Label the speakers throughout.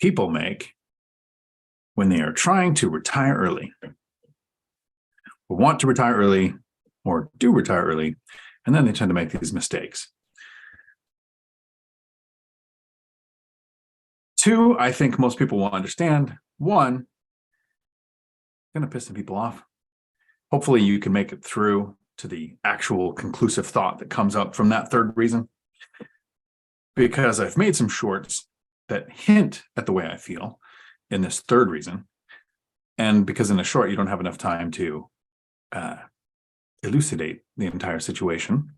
Speaker 1: people make when they are trying to retire early, or want to retire early, or do retire early, and then they tend to make these mistakes. Two, I think most people will understand. One, going to piss some people off. Hopefully you can make it through to the actual conclusive thought that comes up from that third reason, because I've made some shorts that hint at the way I feel in this third reason. And because in a short, you don't have enough time to elucidate the entire situation,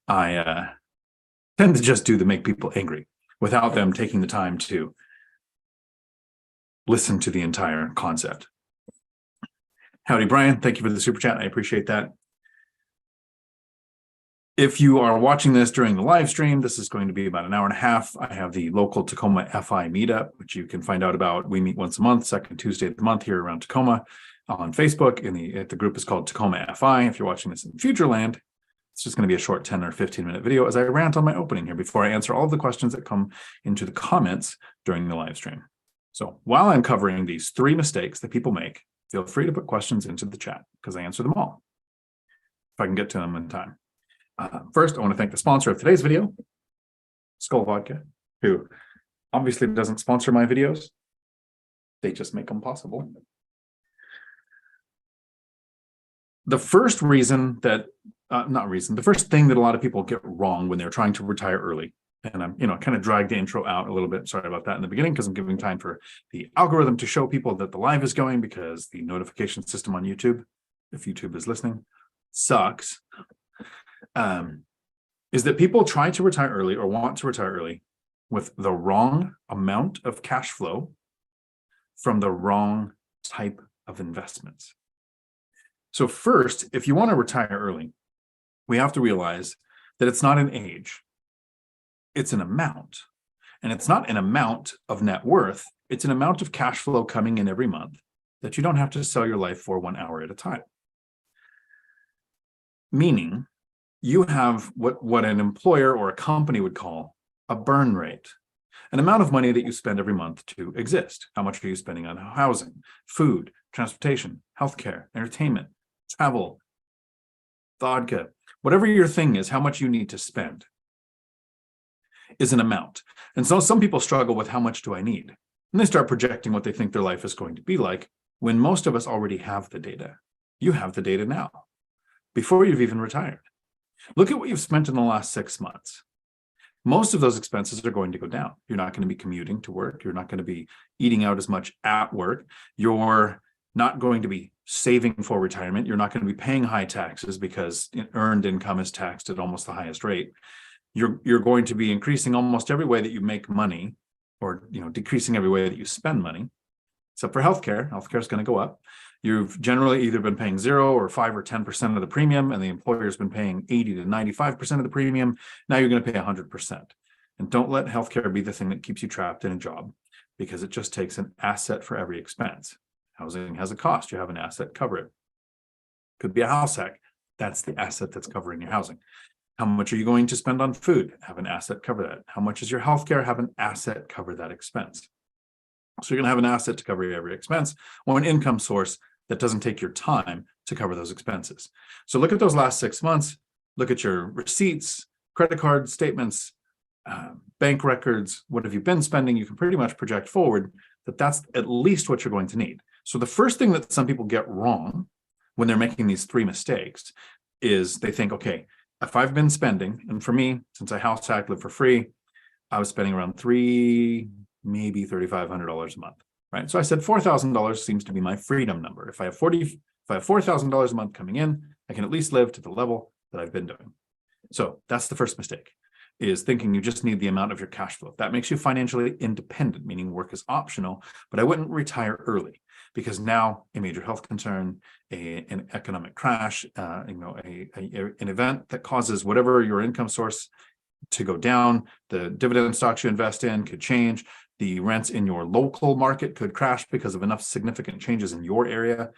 Speaker 1: I tend to just do the make people angry without them taking the time to listen to the entire concept. Howdy, Brian. Thank you for the super chat. I appreciate that. If you are watching this during the live stream, this is going to be about an hour and a half. I have the local Tacoma FI meetup, which you can find out about. We meet once a month, second Tuesday of the month here around Tacoma on Facebook. The group is called Tacoma FI. If you're watching this in Futureland, it's just going to be a short 10 or 15-minute video as I rant on my opening here before I answer all of the questions that come into the comments during the live stream. So while I'm covering these three mistakes that people make, feel free to put questions into the chat because I answer them all, if I can get to them in time. First, I want to thank the sponsor of today's video, Skull Vodka, who obviously doesn't sponsor my videos. They just make them possible. The first reason that, the first thing that a lot of people get wrong when they're trying to retire early, and I'm, kind of dragged the intro out a little bit. Sorry about that in the beginning, because I'm giving time for the algorithm to show people that the live is going, because the notification system on YouTube, if YouTube is listening, sucks. Is that people try to retire early or want to retire early with the wrong amount of cash flow from the wrong type of investments. So first, if you want to retire early, we have to realize that it's not an age, it's an amount. And it's not an amount of net worth, it's an amount of cash flow coming in every month that you don't have to sell your life for 1 hour at a time. Meaning, you have what an employer or a company would call a burn rate, an amount of money that you spend every month to exist. How much are you spending on housing, food, transportation, healthcare, entertainment, travel, vodka, whatever your thing is, how much you need to spend is an amount. And so some people struggle with how much do I need? And they start projecting what they think their life is going to be like when most of us already have the data. You have the data now, before you've even retired. Look at what you've spent in the last 6 months. Most of those expenses are going to go down. You're not going to be commuting to work. You're not going to be eating out as much at work. You're not going to be saving for retirement. You're not going to be paying high taxes because earned income is taxed at almost the highest rate. You're going to be increasing almost every way that you make money, or decreasing every way that you spend money, except for healthcare. Healthcare is going to go up. You've generally either been paying 0 or 5 or 10% of the premium, and the employer's been paying 80 to 95% of the premium. Now you're going to pay 100%. And don't let healthcare be the thing that keeps you trapped in a job, because it just takes an asset for every expense. Housing has a cost. You have an asset, cover it. Could be a house hack. That's the asset that's covering your housing. How much are you going to spend on food? Have an asset, cover that. How much is your healthcare? Have an asset, cover that expense. So you're going to have an asset to cover every expense, or an income source that doesn't take your time to cover those expenses. So look at those last 6 months, look at your receipts, credit card statements, bank records. What have you been spending? You can pretty much project forward that that's at least what you're going to need. So the first thing that some people get wrong when they're making these three mistakes is they think, okay, if I've been spending, and for me, since I house hack, live for free, I was spending around maybe $3,500 a month. Right. So I said $4,000 seems to be my freedom number. If I have $4,000 a month coming in, I can at least live to the level that I've been doing. So that's the first mistake, is thinking you just need the amount of your cash flow. That makes you financially independent, meaning work is optional, but I wouldn't retire early, because now a major health concern, an economic crash, an event that causes whatever your income source to go down, the dividend stocks you invest in could change. The rents in your local market could crash because of enough significant changes in your area.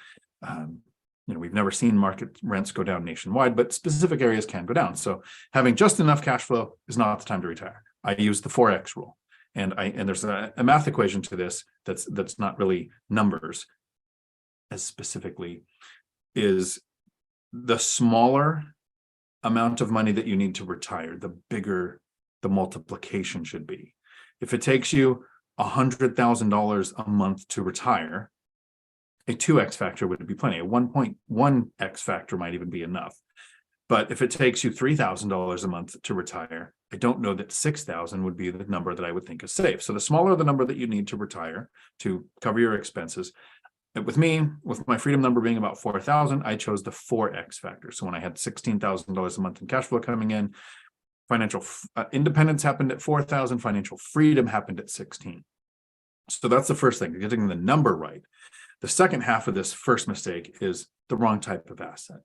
Speaker 1: We've never seen market rents go down nationwide, but specific areas can go down. So having just enough cash flow is not the time to retire. I use the 4X rule. and there's a math equation to this that's not really numbers as specifically, is the smaller amount of money that you need to retire, the bigger the multiplication should be. If it takes you $100,000 a month to retire, a 2x factor would be plenty. A 1.1x factor might even be enough. But if it takes you $3,000 a month to retire, I don't know that $6,000 would be the number that I would think is safe. So the smaller the number that you need to retire to cover your expenses, with me, with my freedom number being about 4,000, I chose the 4x factor. So when I had $16,000 a month in cash flow coming in, financial independence happened at 4,000, financial freedom happened at 16. So that's the first thing, getting the number right. The second half of this first mistake is the wrong type of asset.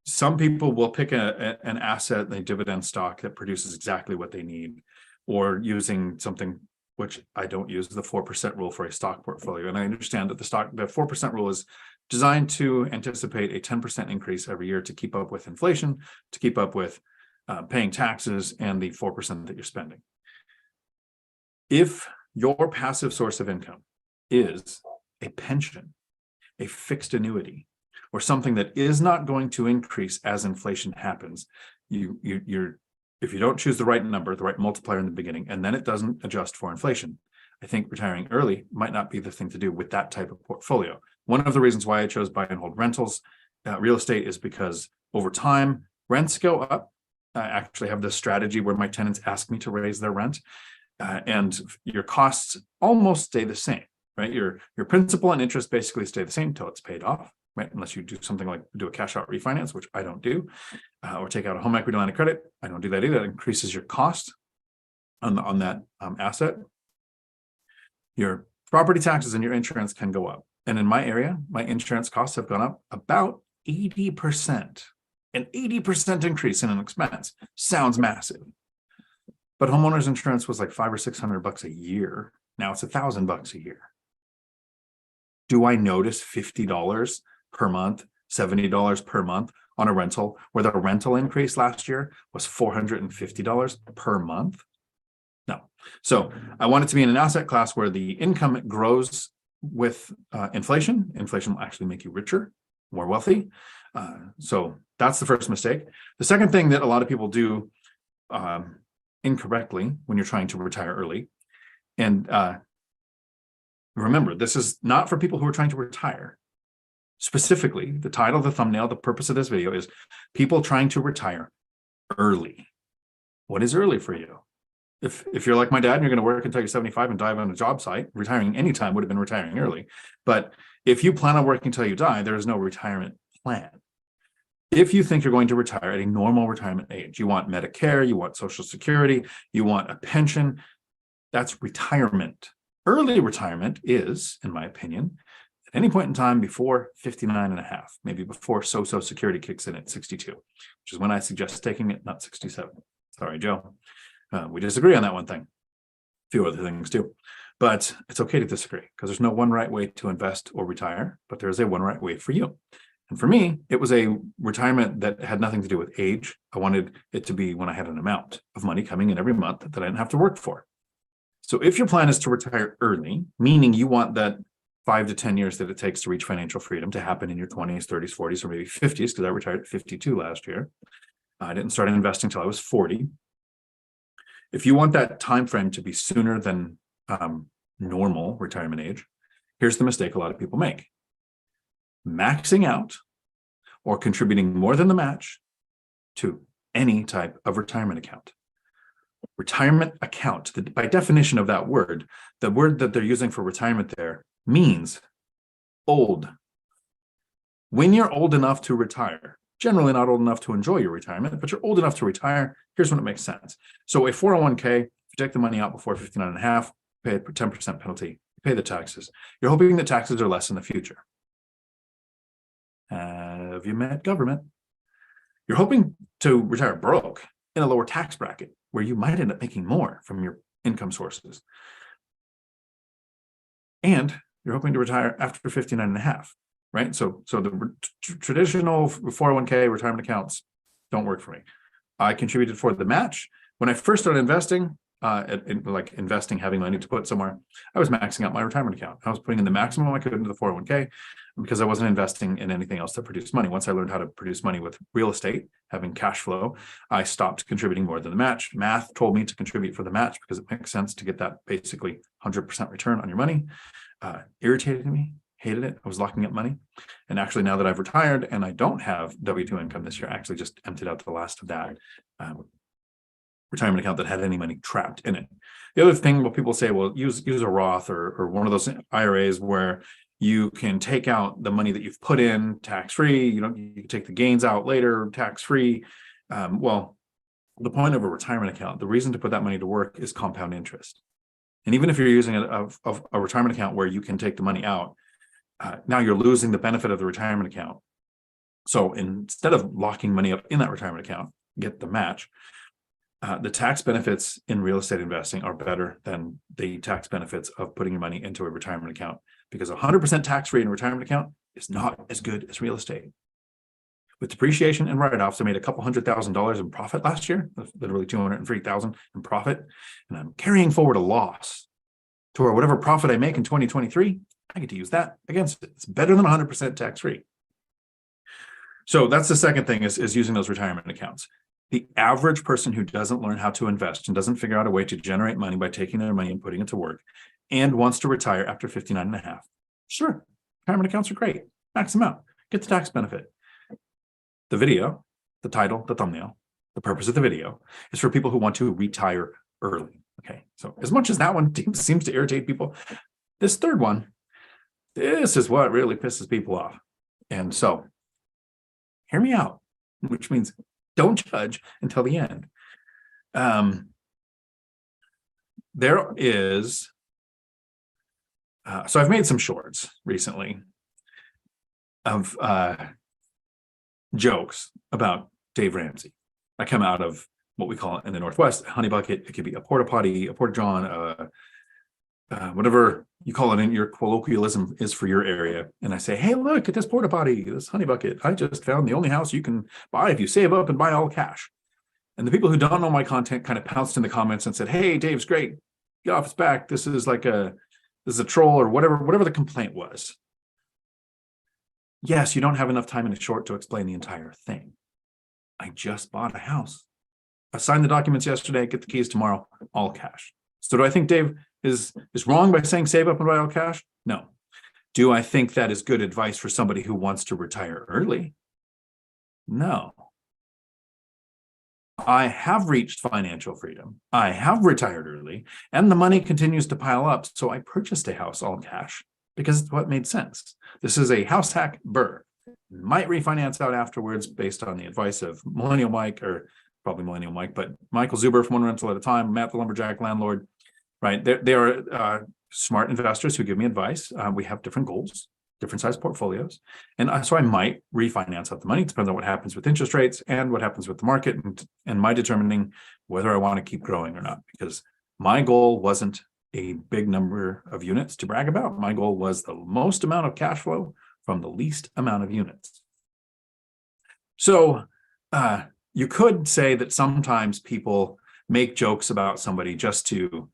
Speaker 1: Some people will pick an asset, a dividend stock that produces exactly what they need, or using something which I don't use, the 4% rule for a stock portfolio. And I understand that the 4% rule is designed to anticipate a 10% increase every year to keep up with inflation, to keep up with paying taxes and the 4% that you're spending. If your passive source of income is a pension, a fixed annuity, or something that is not going to increase as inflation happens, if you don't choose the right number, the right multiplier in the beginning, and then it doesn't adjust for inflation, I think retiring early might not be the thing to do with that type of portfolio. One of the reasons why I chose buy and hold rentals, real estate, is because over time, rents go up. I actually have this strategy where my tenants ask me to raise their rent, and your costs almost stay the same, right? Your principal and interest basically stay the same until it's paid off, right? Unless you do something like do a cash out refinance, which I don't do, or take out a home equity line of credit. I don't do that either. That increases your cost on that asset. Your property taxes and your insurance can go up. And in my area, my insurance costs have gone up about 80%. An 80% increase in an expense sounds massive. But homeowners insurance was like $500 or $600 a year. Now it's $1,000 a year. Do I notice $50 per month, $70 per month on a rental, where the rental increase last year was $450 per month? No. So I want it to be in an asset class where the income grows with inflation. Inflation will actually make you richer, more wealthy. So that's the first mistake. The second thing that a lot of people do incorrectly when you're trying to retire early, and remember, this is not for people who are trying to retire. Specifically, the title, the thumbnail, the purpose of this video is people trying to retire early. What is early for you? If you're like my dad and you're going to work until you're 75 and die on a job site, retiring anytime would have been retiring early. But if you plan on working until you die, there is no retirement plan. If you think you're going to retire at a normal retirement age, you want Medicare, you want Social Security, you want a pension, that's retirement. Early retirement is, in my opinion, at any point in time before 59 and a half, maybe before Social Security kicks in at 62, which is when I suggest taking it, not 67. Sorry, Joe. We disagree on that one thing. A few other things too. But it's okay to disagree because there's no one right way to invest or retire, but there is a one right way for you. And for me, it was a retirement that had nothing to do with age. I wanted it to be when I had an amount of money coming in every month that I didn't have to work for. So if your plan is to retire early, meaning you want that 5 to 10 years that it takes to reach financial freedom to happen in your 20s, 30s, 40s, or maybe 50s, because I retired at 52 last year. I didn't start investing until I was 40. If you want that time frame to be sooner than normal retirement age, here's the mistake a lot of people make. Maxing out or contributing more than the match to any type of retirement account. Retirement account, by definition of that word, the word that they're using for retirement there means old. When you're old enough to retire, generally not old enough to enjoy your retirement, but you're old enough to retire, here's when it makes sense. So a 401k, if you take the money out before 59 and a half, pay a 10% penalty, pay the taxes. You're hoping the taxes are less in the future. Have you met government? You're hoping to retire broke in a lower tax bracket where you might end up making more from your income sources. And you're hoping to retire after 59 and a half, right? So the traditional 401k retirement accounts don't work for me. I contributed for the match. When I first started investing, like investing, having money to put somewhere, I was maxing out my retirement account. I was putting in the maximum I could into the 401k because I wasn't investing in anything else that produced money. Once I learned how to produce money with real estate, having cash flow, I stopped contributing more than the match. Math told me to contribute for the match because it makes sense to get that basically 100% return on your money. Irritated me, hated it. I was locking up money. And actually, now that I've retired and I don't have W-2 income this year, I actually just emptied out the last of that retirement account that had any money trapped in it. The other thing, what people say, well, use a Roth or one of those IRAs where you can take out the money that you've put in tax-free. You can take the gains out later tax-free. Well, the point of a retirement account, the reason to put that money to work is compound interest. And even if you're using a retirement account where you can take the money out, now you're losing the benefit of the retirement account. So instead of locking money up in that retirement account, get the match. The tax benefits in real estate investing are better than the tax benefits of putting your money into a retirement account, because 100% tax-free in a retirement account is not as good as real estate. With depreciation and write-offs, I made a couple $100,000 in profit last year, literally $203,000 in profit, and I'm carrying forward a loss to where whatever profit I make in 2023, I get to use that against it. It's better than 100% tax-free. So that's the second thing is using those retirement accounts. The average person who doesn't learn how to invest and doesn't figure out a way to generate money by taking their money and putting it to work and wants to retire after 59 and a half, sure, retirement accounts are great. Max them out. Get the tax benefit. The video, the title, the thumbnail, the purpose of the video is for people who want to retire early. Okay, so as much as that one seems to irritate people, this third one, this is what really pisses people off. And so, hear me out, which means don't judge until the end. There is, so I've made some shorts recently of jokes about Dave Ramsey. I come out of what we call in the Northwest, a honey bucket. It could be a porta potty, a porta john, whatever you call it in your colloquialism is for your area. And I say, hey, look at this porta potty, this honey bucket. I just found the only house you can buy if you save up and buy all cash. And the people who don't know my content kind of pounced in the comments and said, hey, Dave's great. Get off his back. This is a troll or whatever the complaint was. Yes, you don't have enough time in a short to explain the entire thing. I just bought a house. I signed the documents yesterday, get the keys tomorrow, all cash. So do I think Dave is wrong by saying save up and buy all cash? No. Do I think that is good advice for somebody who wants to retire early? No. I have reached financial freedom. I have retired early, and the money continues to pile up. So I purchased a house all cash because it's what made sense. This is a house hack burr. Might refinance out afterwards based on the advice of Millennial Mike, or probably Millennial Mike, but Michael Zuber from One Rental at a Time, Matt the Lumberjack Landlord, right? They are smart investors who give me advice. We have different goals, different size portfolios. And so I might refinance out the money. It depends on what happens with interest rates and what happens with the market and my determining whether I want to keep growing or not. Because my goal wasn't a big number of units to brag about. My goal was the most amount of cash flow from the least amount of units. So you could say that sometimes people make jokes about somebody just to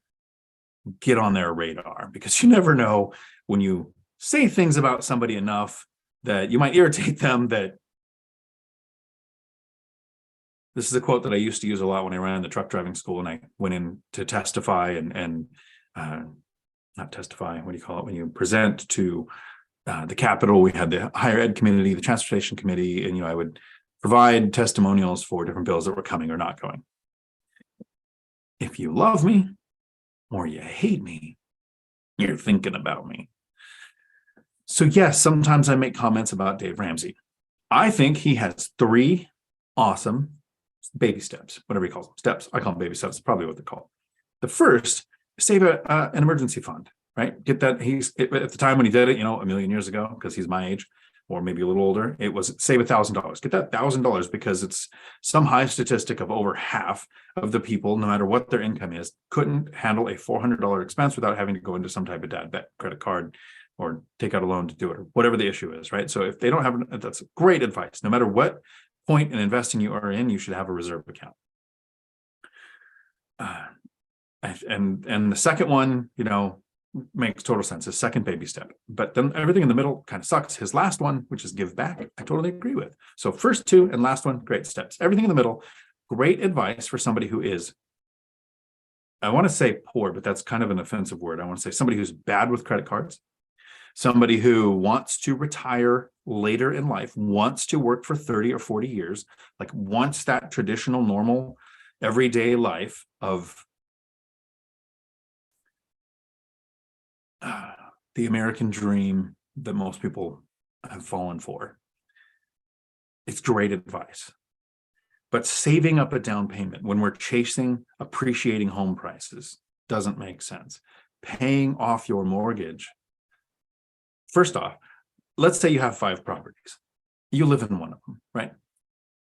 Speaker 1: get on their radar, because you never know when you say things about somebody enough that you might irritate them. That this is a quote that I used to use a lot when I ran the truck driving school and I went in to testify and not testify, what do you call it? When you present to the Capitol, we had the higher ed committee, the transportation committee, and I would provide testimonials for different bills that were coming or not going. If you love me or you hate me, you're thinking about me. So yes, sometimes I make comments about Dave Ramsey. I think he has 3 awesome baby steps, whatever he calls them, steps. I call them baby steps, probably what they're called. The first, save an emergency fund, right? Get that. At the time when he did it, a million years ago, because he's my age, or maybe a little older, it was save $1,000. Get that $1,000, because it's some high statistic of over half of the people, no matter what their income is, couldn't handle a $400 expense without having to go into some type of dad debt, credit card, or take out a loan to do it, or whatever the issue is, right? So if they don't have, that's great advice. No matter what point in investing you are in, you should have a reserve account. And the second one, makes total sense. His second baby step. But then everything in the middle kind of sucks. His last one, which is give back, I totally agree with. So first two and last one, great steps. Everything in the middle, great advice for somebody who is, I want to say poor, but that's kind of an offensive word. I want to say somebody who's bad with credit cards, somebody who wants to retire later in life, wants to work for 30 or 40 years, like wants that traditional, normal, everyday life of the American dream that most people have fallen for. It's great advice. But saving up a down payment when we're chasing appreciating home prices doesn't make sense. Paying off your mortgage. First off, let's say you have 5 properties. You live in one of them, right?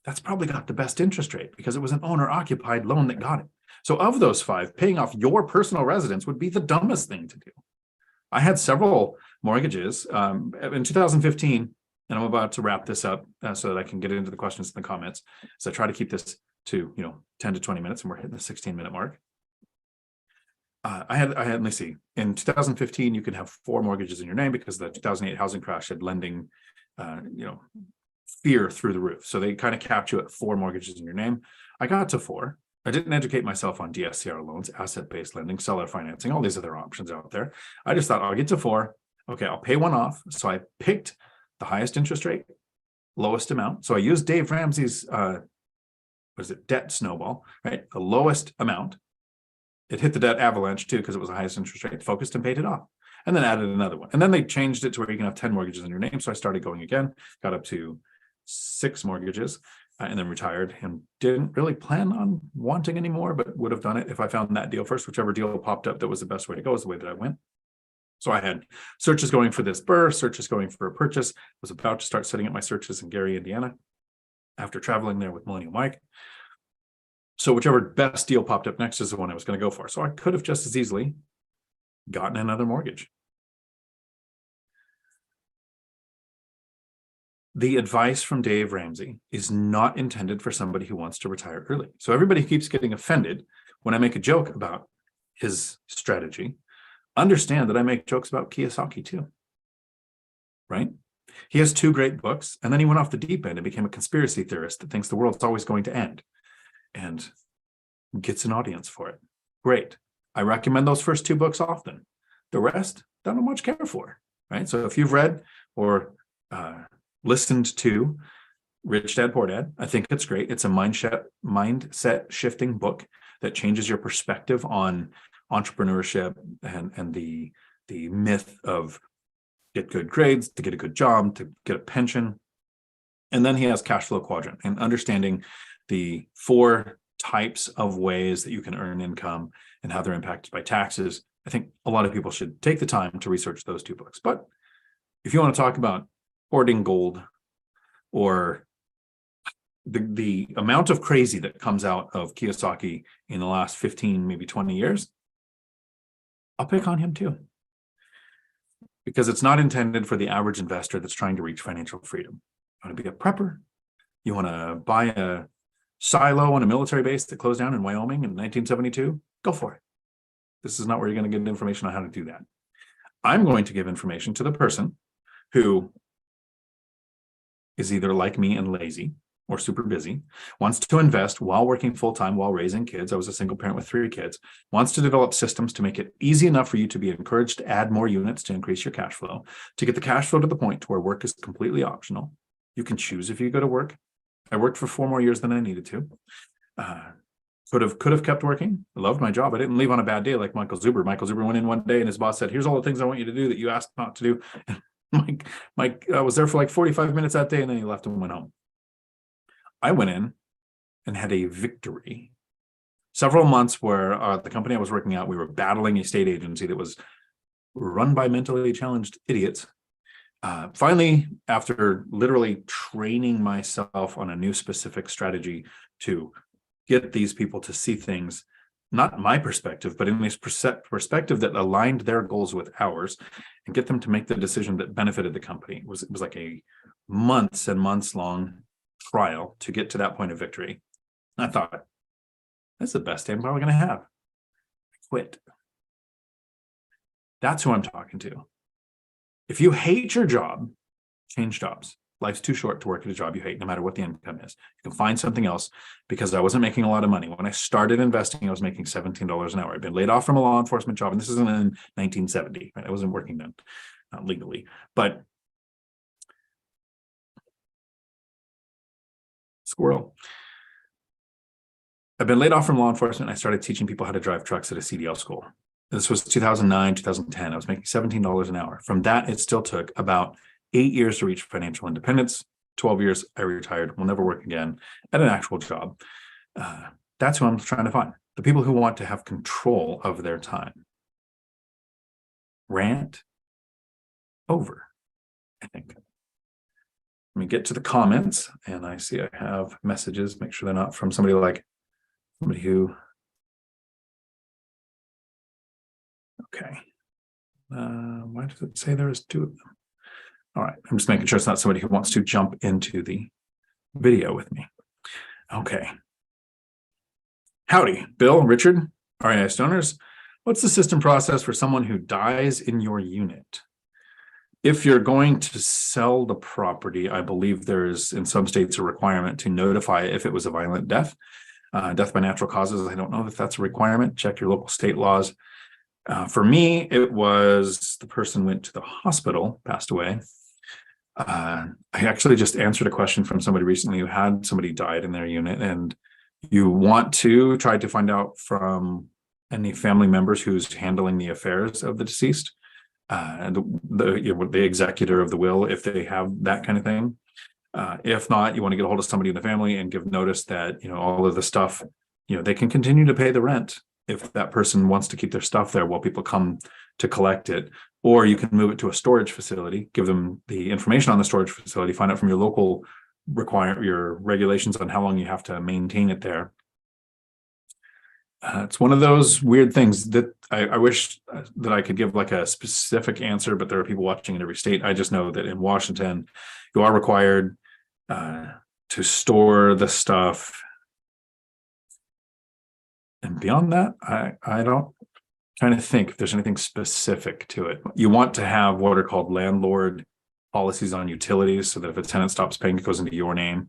Speaker 1: That's probably got the best interest rate because it was an owner-occupied loan that got it. So of those 5, paying off your personal residence would be the dumbest thing to do. I had several mortgages in 2015, and I'm about to wrap this up so that I can get into the questions in the comments. So I try to keep this to 10 to 20 minutes, and we're hitting the 16-minute mark. I had let me see. In 2015, you could have 4 mortgages in your name because the 2008 housing crash had lending, fear through the roof. So they kind of capped you at 4 mortgages in your name. I got to 4. I didn't educate myself on DSCR loans, asset-based lending, seller financing, all these other options out there. I just thought I'll get to 4. Okay, I'll pay one off. So I picked the highest interest rate, lowest amount. So I used Dave Ramsey's, debt snowball, right? The lowest amount. It hit the debt avalanche too because it was the highest interest rate, focused and paid it off. And then added another one. And then they changed it to where you can have 10 mortgages in your name. So I started going again, got up to 6 mortgages. And then retired and didn't really plan on wanting any more, but would have done it if I found that deal first. Whichever deal popped up that was the best way to go is the way that I went. So I had searches going for this burr, searches going for a purchase. Was about to start setting up my searches in Gary, Indiana, after traveling there with Millennial Mike. So whichever best deal popped up next is the one I was going to go for. So I could have just as easily gotten another mortgage. The advice from Dave Ramsey is not intended for somebody who wants to retire early. So everybody keeps getting offended when I make a joke about his strategy. Understand that I make jokes about Kiyosaki too, right? He has 2 great books, and then he went off the deep end and became a conspiracy theorist that thinks the world's always going to end and gets an audience for it. Great. I recommend those first 2 books often. The rest, don't much care for, right? So if you've read or listened to Rich Dad Poor Dad, I think it's great. It's a mindset shifting book that changes your perspective on entrepreneurship and the myth of get good grades, to get a good job, to get a pension. And then he has Cash Flow Quadrant and understanding the 4 types of ways that you can earn income and how they're impacted by taxes. I think a lot of people should take the time to research those 2 books. But if you want to talk about hoarding gold or the amount of crazy that comes out of Kiyosaki in the last 15, maybe 20 years, I'll pick on him too. Because it's not intended for the average investor that's trying to reach financial freedom. You want to be a prepper? You want to buy a silo on a military base that closed down in Wyoming in 1972? Go for it. This is not where you're going to get information on how to do that. I'm going to give information to the person who is either like me and lazy or super busy, wants to invest while working full-time, while raising kids. I was a single parent with 3 kids, wants to develop systems to make it easy enough for you to be encouraged to add more units to increase your cash flow, to get the cash flow to the point to where work is completely optional. You can choose if you go to work. I worked for 4 more years than I needed to. Could have kept working. I loved my job. I didn't leave on a bad day like Michael Zuber. Michael Zuber went in one day and his boss said, "Here's all the things I want you to do that you asked not to do." Mike was there for like 45 minutes that day, and then he left and went home. I went in and had a victory. Several months where the company I was working at, we were battling a state agency that was run by mentally challenged idiots. Finally, after literally training myself on a new specific strategy to get these people to see things, not my perspective, but in this perspective that aligned their goals with ours, and get them to make the decision that benefited the company. It was like a months and months long trial to get to that point of victory. I thought, that's the best day I'm probably going to have. quit. That's who I'm talking to. If you hate your job, change jobs. Life's too short to work at a job you hate, no matter what the income is. You can find something else, because I wasn't making a lot of money. When I started investing, I was making $17 an hour. I'd been laid off from a law enforcement job, and this isn't in 1970. Right? I wasn't working then, not legally. But squirrel. I've been laid off from law enforcement, and I started teaching people how to drive trucks at a CDL school. This was 2009, 2010. I was making $17 an hour. From that, it still took about 8 years to reach financial independence. 12 years, I retired, will never work again at an actual job. That's who I'm trying to find. The people who want to have control of their time. Rant over, I think. Let me get to the comments, and I see I have messages. Make sure they're not from somebody who. Okay. Why does it say there is 2 of them? All right. I'm just making sure it's not somebody who wants to jump into the video with me. Okay. Howdy, Bill, Richard, REI Stoners. What's the system process for someone who dies in your unit? If you're going to sell the property, I believe there's in some states a requirement to notify if it was a violent death. Death by natural causes, I don't know if that's a requirement. Check your local state laws. For me, it was the person went to the hospital, passed away. I actually just answered a question from somebody recently who had somebody died in their unit, and you want to try to find out from any family members who's handling the affairs of the deceased, and the executor of the will, if they have that kind of thing. If not, you want to get a hold of somebody in the family and give notice that, all of the stuff, they can continue to pay the rent if that person wants to keep their stuff there while people come to collect it. Or you can move it to a storage facility, give them the information on the storage facility, find out from your local your regulations on how long you have to maintain it there. It's one of those weird things that I wish that I could give like a specific answer, but there are people watching in every state. I just know that in Washington, you are required to store the stuff. And beyond that, I don't trying to think if there's anything specific to it. You want to have what are called landlord policies on utilities, so that if a tenant stops paying, it goes into your name,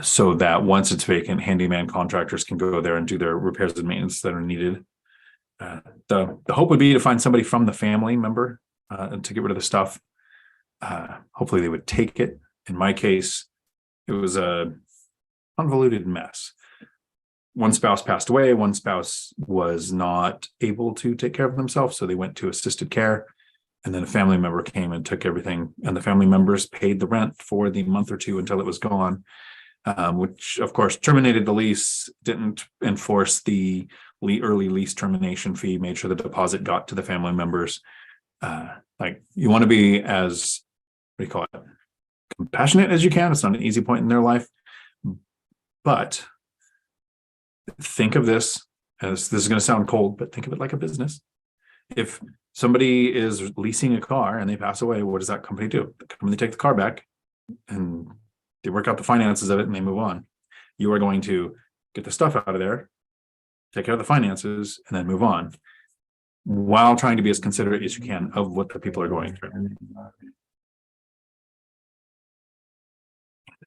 Speaker 1: so that once it's vacant, handyman contractors can go there and do their repairs and maintenance that are needed. The hope would be to find somebody from the family member to get rid of the stuff. Hopefully they would take it. In my case, it was a convoluted mess. One spouse passed away. One spouse was not able to take care of themselves, so they went to assisted care. And then a family member came and took everything, and the family members paid the rent for the month or two until it was gone, which of course terminated the lease, didn't enforce the early lease termination fee, made sure the deposit got to the family members. You want to be as, what do you call it, compassionate as you can. It's not an easy point in their life, but think of this as, this is going to sound cold, but think of it like a business. If somebody is leasing a car and they pass away, what does that company do? The company take the car back and they work out the finances of it and they move on. You are going to get the stuff out of there, take care of the finances, and then move on, while trying to be as considerate as you can of what the people are going through.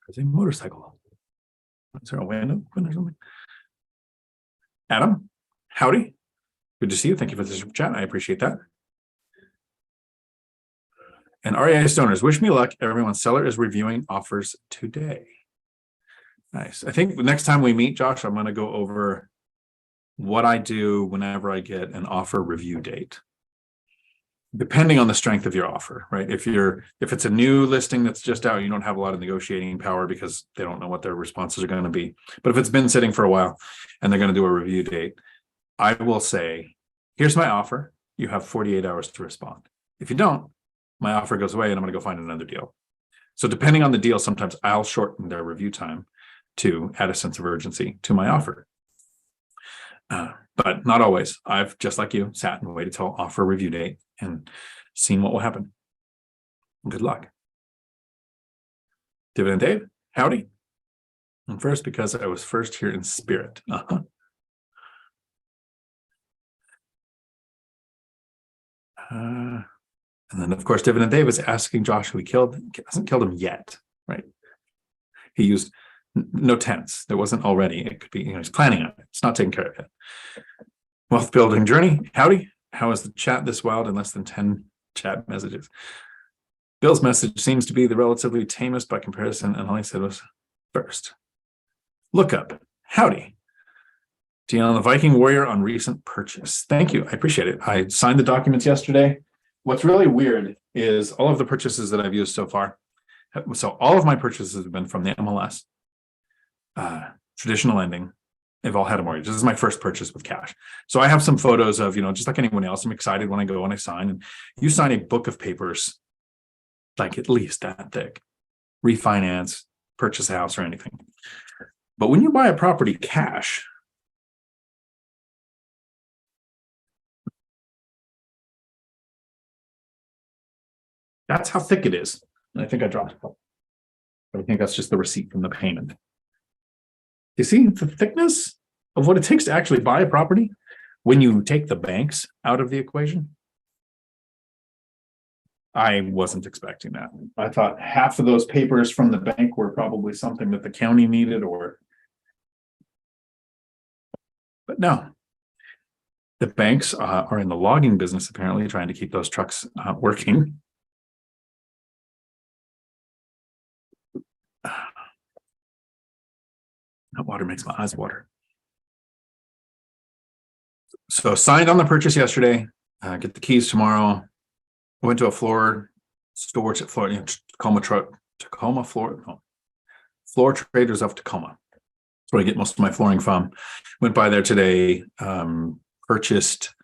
Speaker 1: There's a motorcycle. Is there a window or something? Adam, howdy. Good to see you. Thank you for the super chat. I appreciate that. And REI Stoners, wish me luck. Everyone, seller is reviewing offers today. Nice. I think the next time we meet, Josh, I'm going to go over what I do whenever I get an offer review date, depending on the strength of your offer, right? If it's a new listing that's just out, you don't have a lot of negotiating power because they don't know what their responses are going to be. But if it's been sitting for a while and they're going to do a review date, I will say, here's my offer. You have 48 hours to respond. If you don't, my offer goes away and I'm going to go find another deal. So depending on the deal, sometimes I'll shorten their review time to add a sense of urgency to my offer. But not always. I've, just like you, sat and waited till offer review date and seen what will happen. Good luck. Dividend Dave, howdy. I'm first because I was first here in spirit. And then, of course, Dividend Dave is asking Josh who he killed. He hasn't killed him yet, right? He used no tense. There wasn't already. It could be, he's planning on it. It's not taking care of it. Wealth building journey. Howdy. How is the chat this wild in less than 10 chat messages? Bill's message seems to be the relatively tamest by comparison, and all he said was first. Look up. Howdy. Dion, the Viking Warrior on recent purchase. Thank you. I appreciate it. I signed the documents yesterday. What's really weird is all of the purchases that I've used so far. So all of my purchases have been from the MLS, traditional lending. They've all had a mortgage. This is my first purchase with cash. So I have some photos of, just like anyone else, I'm excited when I go and I sign. And you sign a book of papers, like at least that thick, refinance, purchase a house or anything. But when you buy a property cash, that's how thick it is. And I think I dropped a couple. But I think that's just the receipt from the payment. You see the thickness of what it takes to actually buy a property when you take the banks out of the equation? I wasn't expecting that. I thought half of those papers from the bank were probably something that the county needed but no. The banks are in the logging business, apparently, trying to keep those trucks working. That water makes my eyes water. So signed on the purchase yesterday, get the keys tomorrow. Went to a floor store to Florida, Floor Traders of Tacoma. That's where I get most of my flooring from. Went by there today, purchased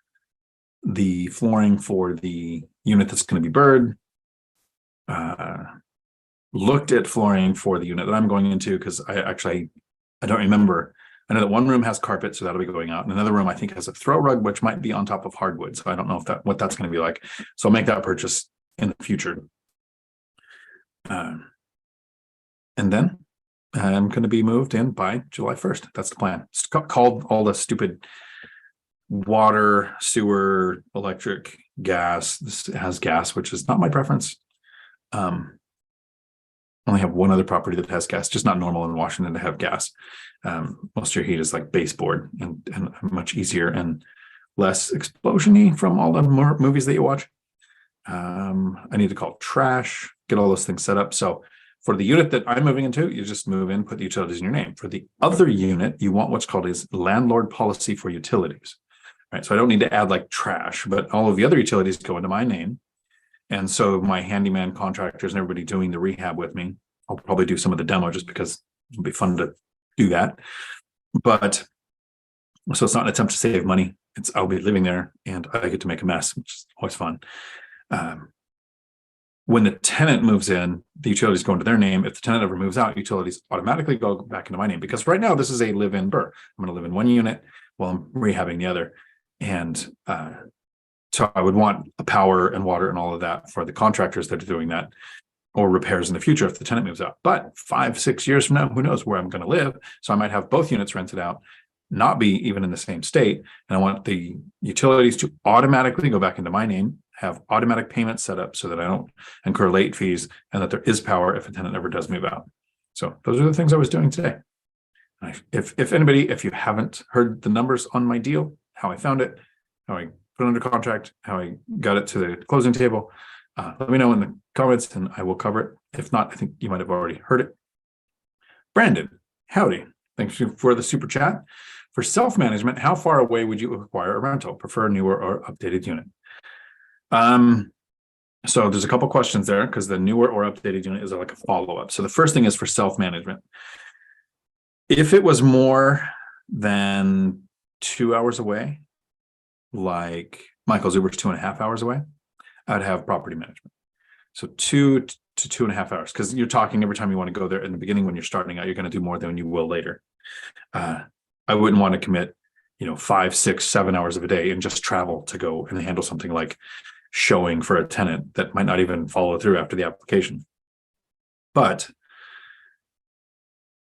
Speaker 1: the flooring for the unit that's going to be bird. Looked at flooring for the unit that I'm going into because I don't remember. I know that one room has carpet, so that'll be going out. And another room I think has a throw rug, which might be on top of hardwood. So I don't know what that's going to be like. So I'll make that purchase in the future. And then I'm going to be moved in by July 1st. That's the plan. It's called all the stupid water, sewer, electric, gas. This has gas, which is not my preference. Only have one other property that has gas, just not normal in Washington to have gas. Most of your heat is like baseboard and much easier and less explosion-y from all the movies that you watch. I need to call trash, get all those things set up. So for the unit that I'm moving into, you just move in, put the utilities in your name. For the other unit, you want what's called a landlord policy for utilities. Right. So I don't need to add like trash, but all of the other utilities go into my name. And so my handyman contractors and everybody doing the rehab with me, I'll probably do some of the demo just because it'll be fun to do that. But so it's not an attempt to save money. I'll be living there and I get to make a mess, which is always fun. When the tenant moves in, the utilities go into their name. If the tenant ever moves out, utilities automatically go back into my name because right now this is a live-in BRRRR. I'm going to live in one unit while I'm rehabbing the other. And so I would want a power and water and all of that for the contractors that are doing that or repairs in the future if the tenant moves out. But 5-6 years from now, who knows where I'm going to live? So I might have both units rented out, not be even in the same state. And I want the utilities to automatically go back into my name, have automatic payments set up so that I don't incur late fees and that there is power if a tenant ever does move out. So those are the things I was doing today. If you haven't heard the numbers on my deal, how I found it, how I put it under contract, how I got it to the closing table, let me know in the comments and I will cover it. If not, I think you might have already heard it. Brandon, howdy. Thanks for the super chat. For self-management, how far away would you acquire a rental? Prefer a newer or updated unit? So there's a couple questions there because the newer or updated unit is like a follow-up. So the first thing is for self-management. If it was more than 2 hours away, like Michael's Uber's 2.5 hours away, I'd have property management. So 2 to 2.5 hours, because you're talking every time you want to go there in the beginning when you're starting out, you're going to do more than you will later. I wouldn't want to commit, 5, 6, 7 hours of a day and just travel to go and handle something like showing for a tenant that might not even follow through after the application. But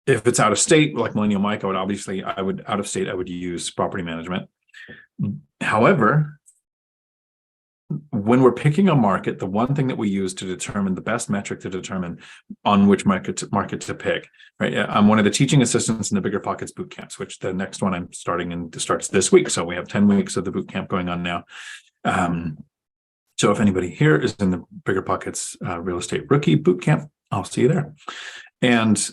Speaker 1: if it's out of state, like Millennial Mike, I would use property management. However, when we're picking a market, the one thing that we use to determine the best metric to determine on which market to pick, right? I'm one of the teaching assistants in the BiggerPockets boot camps, which the next one I'm starting in starts this week. So we have 10 weeks of the boot camp going on now. So if anybody here is in the BiggerPockets real estate rookie boot camp, I'll see you there. And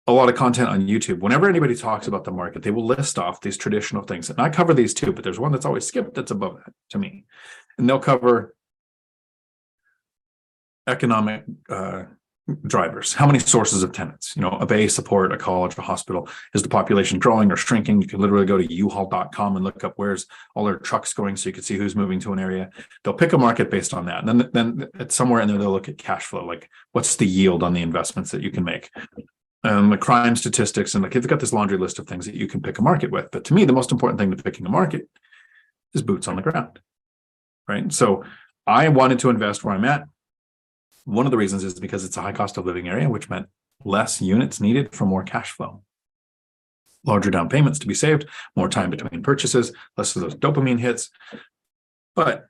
Speaker 1: a lot of content on YouTube. Whenever anybody talks about the market, they will list off these traditional things. And I cover these too, but there's one that's always skipped that's above that to me. And they'll cover economic drivers. How many sources of tenants? You know, a base, a port, a college, a hospital. Is the population growing or shrinking? You can literally go to uhaul.com and look up where's all their trucks going so you can see who's moving to an area. They'll pick a market based on that. And then it's somewhere in there, they'll look at cash flow, like what's the yield on the investments that you can make. The crime statistics, and like they've got this laundry list of things that you can pick a market with. But to me, the most important thing to picking a market is boots on the ground, right? So I wanted to invest where I'm at. One of the reasons is because it's a high cost of living area, which meant less units needed for more cash flow, larger down payments to be saved, more time between purchases, less of those dopamine hits, but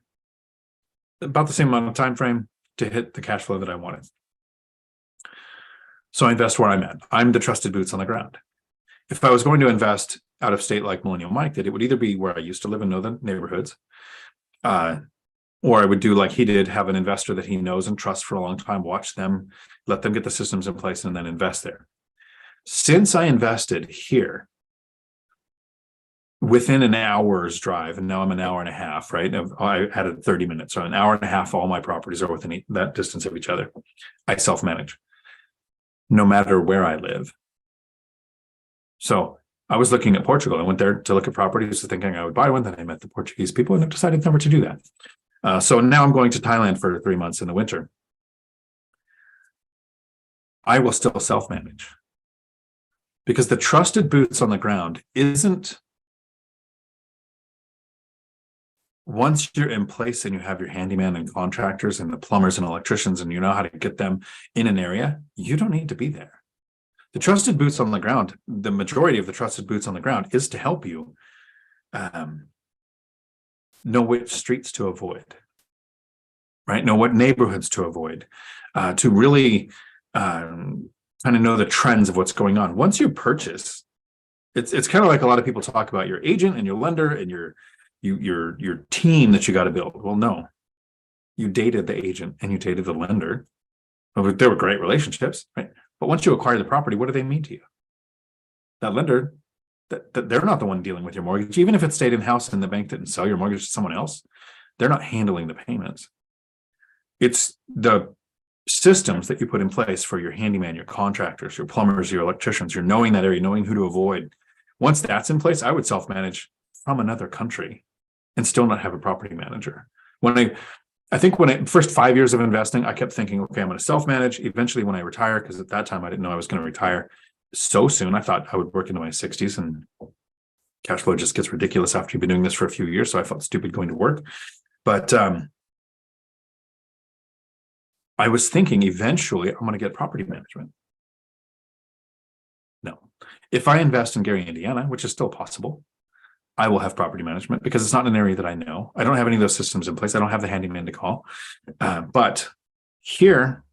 Speaker 1: about the same amount of time frame to hit the cash flow that I wanted. So I invest where I'm at. I'm the trusted boots on the ground. If I was going to invest out of state like Millennial Mike did, it would either be where I used to live and know the neighborhoods, or I would do like he did, have an investor that he knows and trusts for a long time, watch them, let them get the systems in place, and then invest there. Since I invested here within an hour's drive, and now I'm an hour and a half, right? I added 30 minutes, so an hour and a half, all my properties are within that distance of each other. I self-manage, no matter where I live. So I was looking at Portugal. I went there to look at properties, thinking I would buy one. Then I met the Portuguese people and I decided never to do that. So now I'm going to Thailand for 3 months in the winter. I will still self-manage because the trusted boots on the ground isn't once you're in place and you have your handyman and contractors and the plumbers and electricians and you know how to get them in an area, you don't need to be there. The trusted boots on the ground, the majority of the trusted boots on the ground is to help you know which streets to avoid, right? Know what neighborhoods to avoid, to really kind of know the trends of what's going on. Once you purchase, it's kind of like a lot of people talk about your agent and your lender and your team that you got to build. Well, no, you dated the agent and you dated the lender. Well, they were great relationships, right? But once you acquire the property, what do they mean to you? That lender, that they're not the one dealing with your mortgage. Even if it stayed in-house and the bank didn't sell your mortgage to someone else, they're not handling the payments. It's the systems that you put in place for your handyman, your contractors, your plumbers, your electricians, you're knowing that area, knowing who to avoid. Once that's in place, I would self-manage from another country and still not have a property manager. I think when first 5 years of investing, I kept thinking, okay, I'm going to self-manage. Eventually, when I retire, because at that time I didn't know I was going to retire so soon. I thought I would work into my 60s, and cash flow just gets ridiculous after you've been doing this for a few years. So I felt stupid going to work. But I was thinking eventually I'm going to get property management. No. If I invest in Gary, Indiana, which is still possible, I will have property management because it's not an area that I know. I don't have any of those systems in place. I don't have the handyman to call. But here,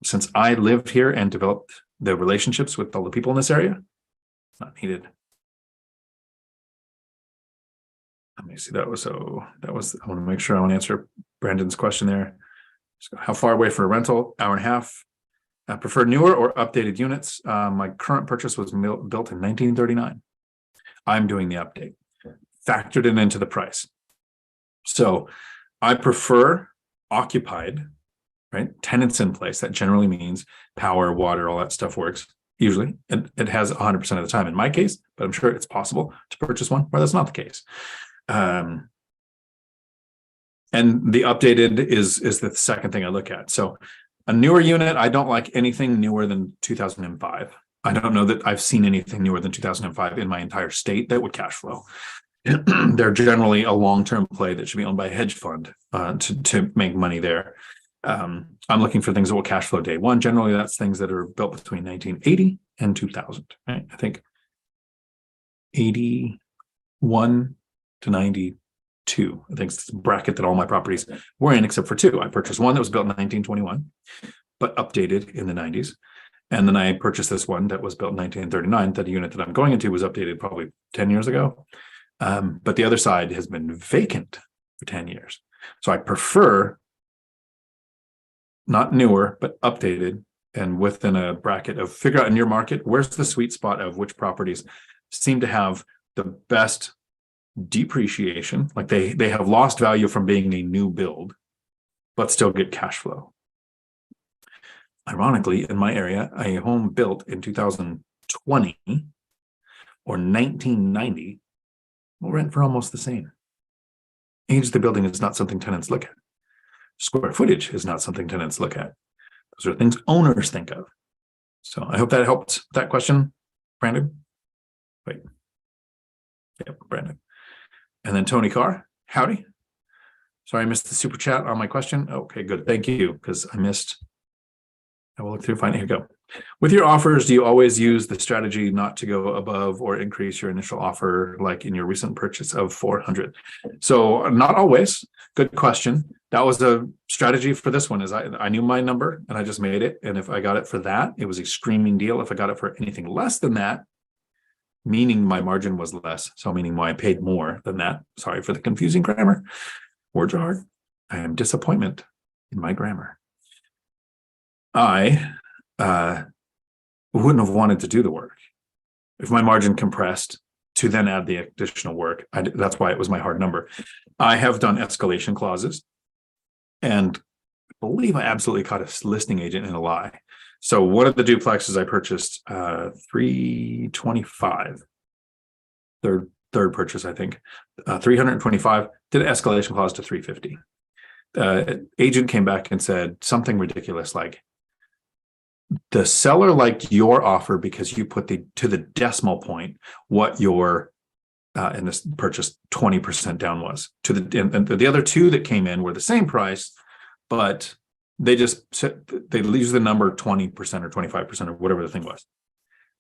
Speaker 1: since I lived here and developed the relationships with all the people in this area, it's not needed. Let me see. I want to make sure I want to answer Brandon's question there. How far away for a rental? Hour and a half. I prefer newer or updated units. My current purchase was built in 1939. I'm doing the update. Factored it into the price. So I prefer occupied, right? Tenants in place. That generally means power, water, all that stuff works. Usually it has 100% of the time in my case, but I'm sure it's possible to purchase one where that's not the case. And the updated is the second thing I look at. So a newer unit, I don't like anything newer than 2005. I don't know that I've seen anything newer than 2005 in my entire state that would cash flow. They're generally a long-term play that should be owned by a hedge fund to make money there. I'm looking for things that will cash flow day one. Generally, that's things that are built between 1980 and 2000. Right? I think 81 to 90 two. I think it's the bracket that all my properties were in, except for two. I purchased one that was built in 1921, but updated in the 90s. And then I purchased this one that was built in 1939. That unit that I'm going into was updated probably 10 years ago. But the other side has been vacant for 10 years. So I prefer not newer, but updated and within a bracket of figure out in your market, where's the sweet spot of which properties seem to have the best depreciation, like they have lost value from being a new build, but still get cash flow. Ironically, in my area, a home built in 2020 or 1990 will rent for almost the same. Age of the building is not something tenants look at. Square footage is not something tenants look at. Those are things owners think of. So I hope that helped that question, Brandon. Wait. Yep, Brandon. And then Tony Carr, howdy. Sorry, I missed the super chat on my question. Okay, good. Thank you, because I will look through, find it. Here we go. With your offers, do you always use the strategy not to go above or increase your initial offer, like in your recent purchase of 400? So not always. Good question. That was a strategy for this one. Is I knew my number and I just made it. And if I got it for that, it was a screaming deal. If I got it for anything less than that, meaning my margin was less, so meaning why I paid more than that. Sorry for the confusing grammar. Words are hard. I am disappointment in my grammar. I wouldn't have wanted to do the work if my margin compressed to then add the additional work. That's why it was my hard number. I have done escalation clauses, and I believe I absolutely caught a listing agent in a lie. So one of the duplexes I purchased, 325, third purchase, I think, 325, did an escalation clause to 350. Agent came back and said something ridiculous like, the seller liked your offer because you put to the decimal point what your in this purchase 20% down was to the other two that came in were the same price, but they just said they use the number 20% or 25% or whatever the thing was.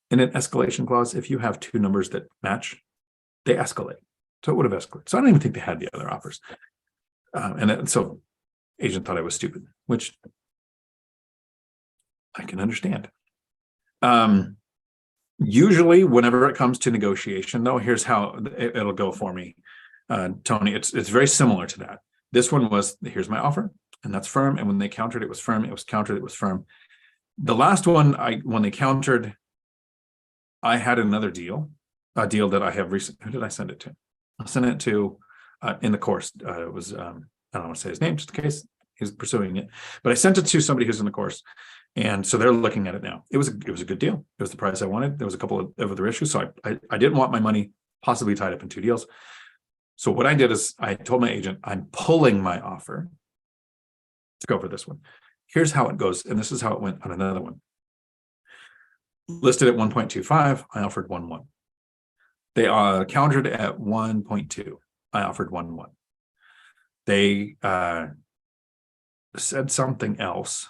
Speaker 1: In an escalation clause, if you have two numbers that match, they escalate. So it would have escalated. So I don't even think they had the other offers. So agent thought I was stupid, which I can understand. Usually whenever it comes to negotiation, though, here's how it'll go for me. Tony, it's very similar to that. This one was, here's my offer, and that's firm. And when they countered, it was firm. It was countered, it was firm. The last one, when they countered, I had another deal, a deal that I have recently. Who did I send it to? I sent it to in the course. It was, I don't want to say his name just in case he's pursuing it, but I sent it to somebody who's in the course. And so they're looking at it now. It was a good deal. It was the price I wanted. There was a couple of other issues. So I didn't want my money possibly tied up in two deals. So what I did is I told my agent, I'm pulling my offer to go for this one. Here's how it goes. And this is how it went on another one. Listed at 1.25, I offered 1.1. They countered at 1.2. I offered 1.1. They said something else.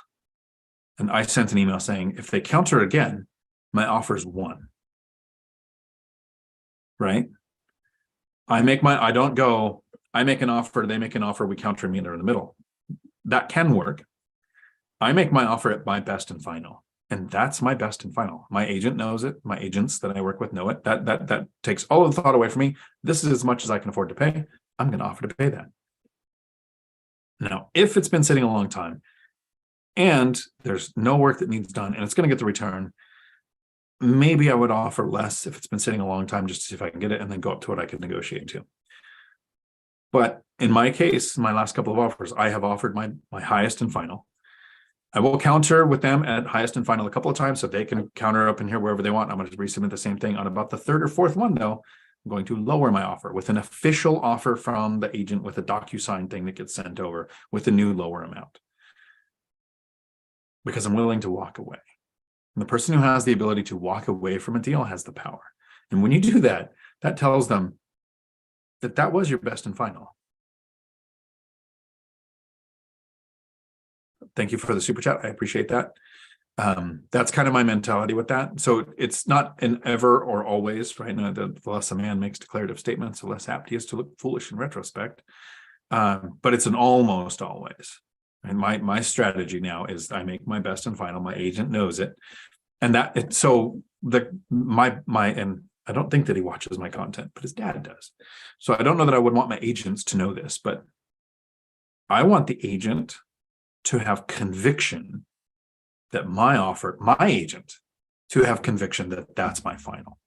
Speaker 1: And I sent an email saying, if they counter again, my offer is 1. Right? I make an offer, they make an offer, we counter and meet in the middle. That can work. I make my offer at my best and final. And that's my best and final. My agent knows it. My agents that I work with know it. That takes all of the thought away from me. This is as much as I can afford to pay. I'm going to offer to pay that. Now, if it's been sitting a long time, and there's no work that needs done, and it's going to get the return, maybe I would offer less if it's been sitting a long time just to see if I can get it and then go up to what I can negotiate to. But in my case, my last couple of offers, I have offered my highest and final. I will counter with them at highest and final a couple of times so they can counter up in here wherever they want. I'm going to resubmit the same thing on about the third or fourth one, though. I'm going to lower my offer with an official offer from the agent with a DocuSign thing that gets sent over with a new lower amount. Because I'm willing to walk away. And the person who has the ability to walk away from a deal has the power. And when you do that, that tells them that that was your best and final. Thank you for the super chat. I appreciate that. That's kind of my mentality with that. So it's not an ever or always, right? No, the less a man makes declarative statements, the less apt he is to look foolish in retrospect. But it's an almost always. And my strategy now is I make my best and final. My agent knows it, and and I don't think that he watches my content, but his dad does. So I don't know that I would want my agents to know this, but I want the agent to have conviction that my agent to have conviction that that's my final.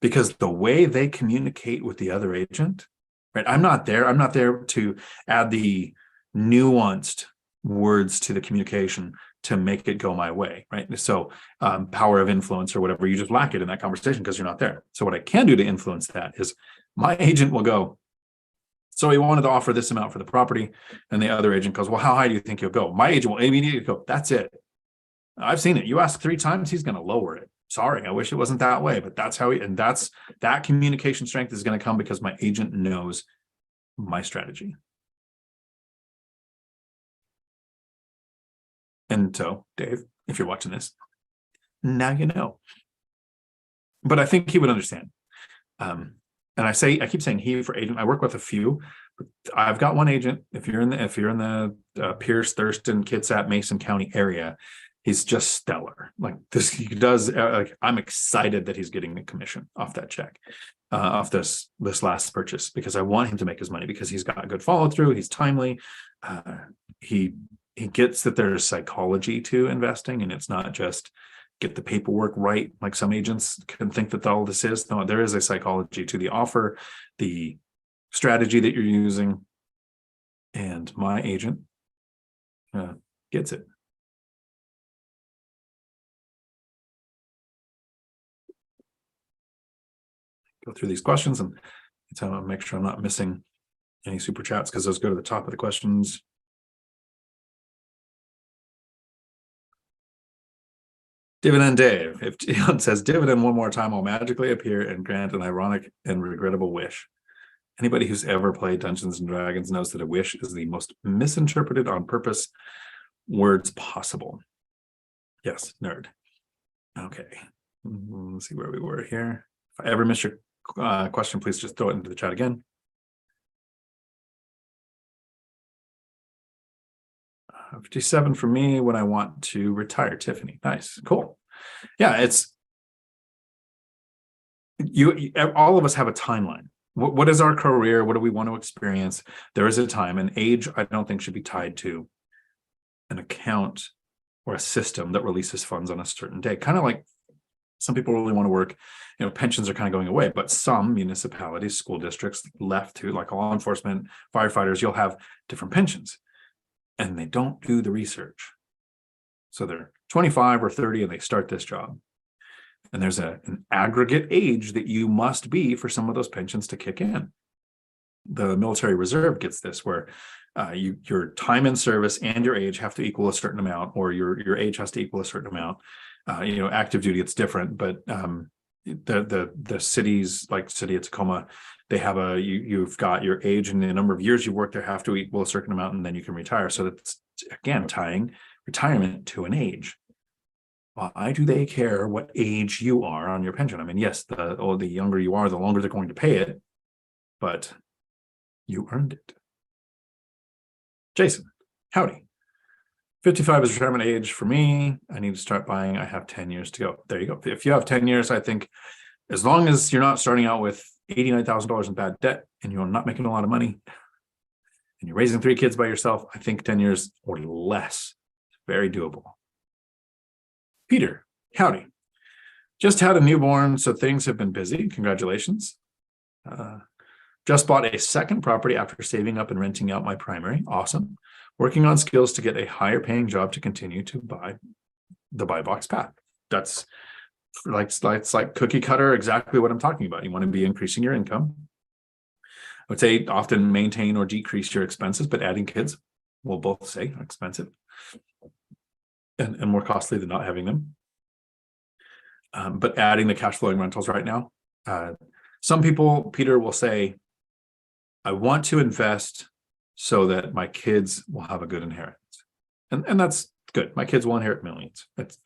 Speaker 1: Because the way they communicate with the other agent, right? I'm not there to add the nuanced words to the communication to make it go my way, right? So power of influence or whatever, you just lack it in that conversation because you're not there. So what I can do to influence that is my agent will go, so he wanted to offer this amount for the property. And the other agent goes, well, how high do you think you'll go? My agent will immediately go, that's it. I've seen it. You ask 3 times, he's going to lower it. Sorry, I wish it wasn't that way, but that's how that communication strength is going to come because my agent knows my strategy. And so, Dave, if you're watching this, now you know. But I think he would understand. And I keep saying he for agent. I work with a few. But I've got one agent. If you're in the Pierce, Thurston, Kitsap, Mason County area, he's just stellar. Like this, he does. I'm excited that he's getting a commission off that check, off this last purchase, because I want him to make his money because he's got good follow through. He's timely. He gets that there's psychology to investing, and it's not just get the paperwork right. Like some agents can think that all this is. No, there is a psychology to the offer, the strategy that you're using, and my agent gets it. Go through these questions and make sure I'm not missing any super chats because those go to the top of the questions. Dividend Dave, if Dion says dividend one more time, I'll magically appear and grant an ironic and regrettable wish. Anybody who's ever played Dungeons and Dragons knows that a wish is the most misinterpreted on purpose words possible. Yes, nerd. Okay, let's see where we were here. If I ever miss your question, please just throw it into the chat again. 57 for me when I want to retire. Tiffany, nice, cool. Yeah, it's you. All of us have a timeline. What is our career? What do we want to experience? There is a time, and age I don't think should be tied to an account or a system that releases funds on a certain day. Kind of like some people really want to work, pensions are kind of going away, but some municipalities, school districts left to, like law enforcement, firefighters, you'll have different pensions. And they don't do the research. So they're 25 or 30 and they start this job. And there's an aggregate age that you must be for some of those pensions to kick in. The military reserve gets this, where your time in service and your age have to equal a certain amount, or your age has to equal a certain amount. Active duty, it's different, but the cities, like City of Tacoma, they have you've got your age and the number of years you work there have to equal a certain amount, and then you can retire. So that's, again, tying retirement to an age. Why do they care what age you are on your pension? I mean, yes, the younger you are, the longer they're going to pay it, but you earned it. Jason, howdy. 55 is retirement age for me. I need to start buying. I have 10 years to go. There you go. If you have 10 years, I think as long as you're not starting out with $89,000 in bad debt and you're not making a lot of money and you're raising 3 kids by yourself, I think 10 years or less is very doable. Peter, howdy. Just had a newborn, so things have been busy. Congratulations. Just bought a second property after saving up and renting out my primary. Awesome. Working on skills to get a higher paying job to continue to buy the buy box path. That's like cookie cutter, exactly what I'm talking about. You want to be increasing your income. I would say often maintain or decrease your expenses, but adding kids, we'll both say expensive and more costly than not having them. But adding the cash flowing rentals right now. Some people, Peter, will say, I want to invest so that my kids will have a good inheritance. And that's Good. My kids will inherit millions. That's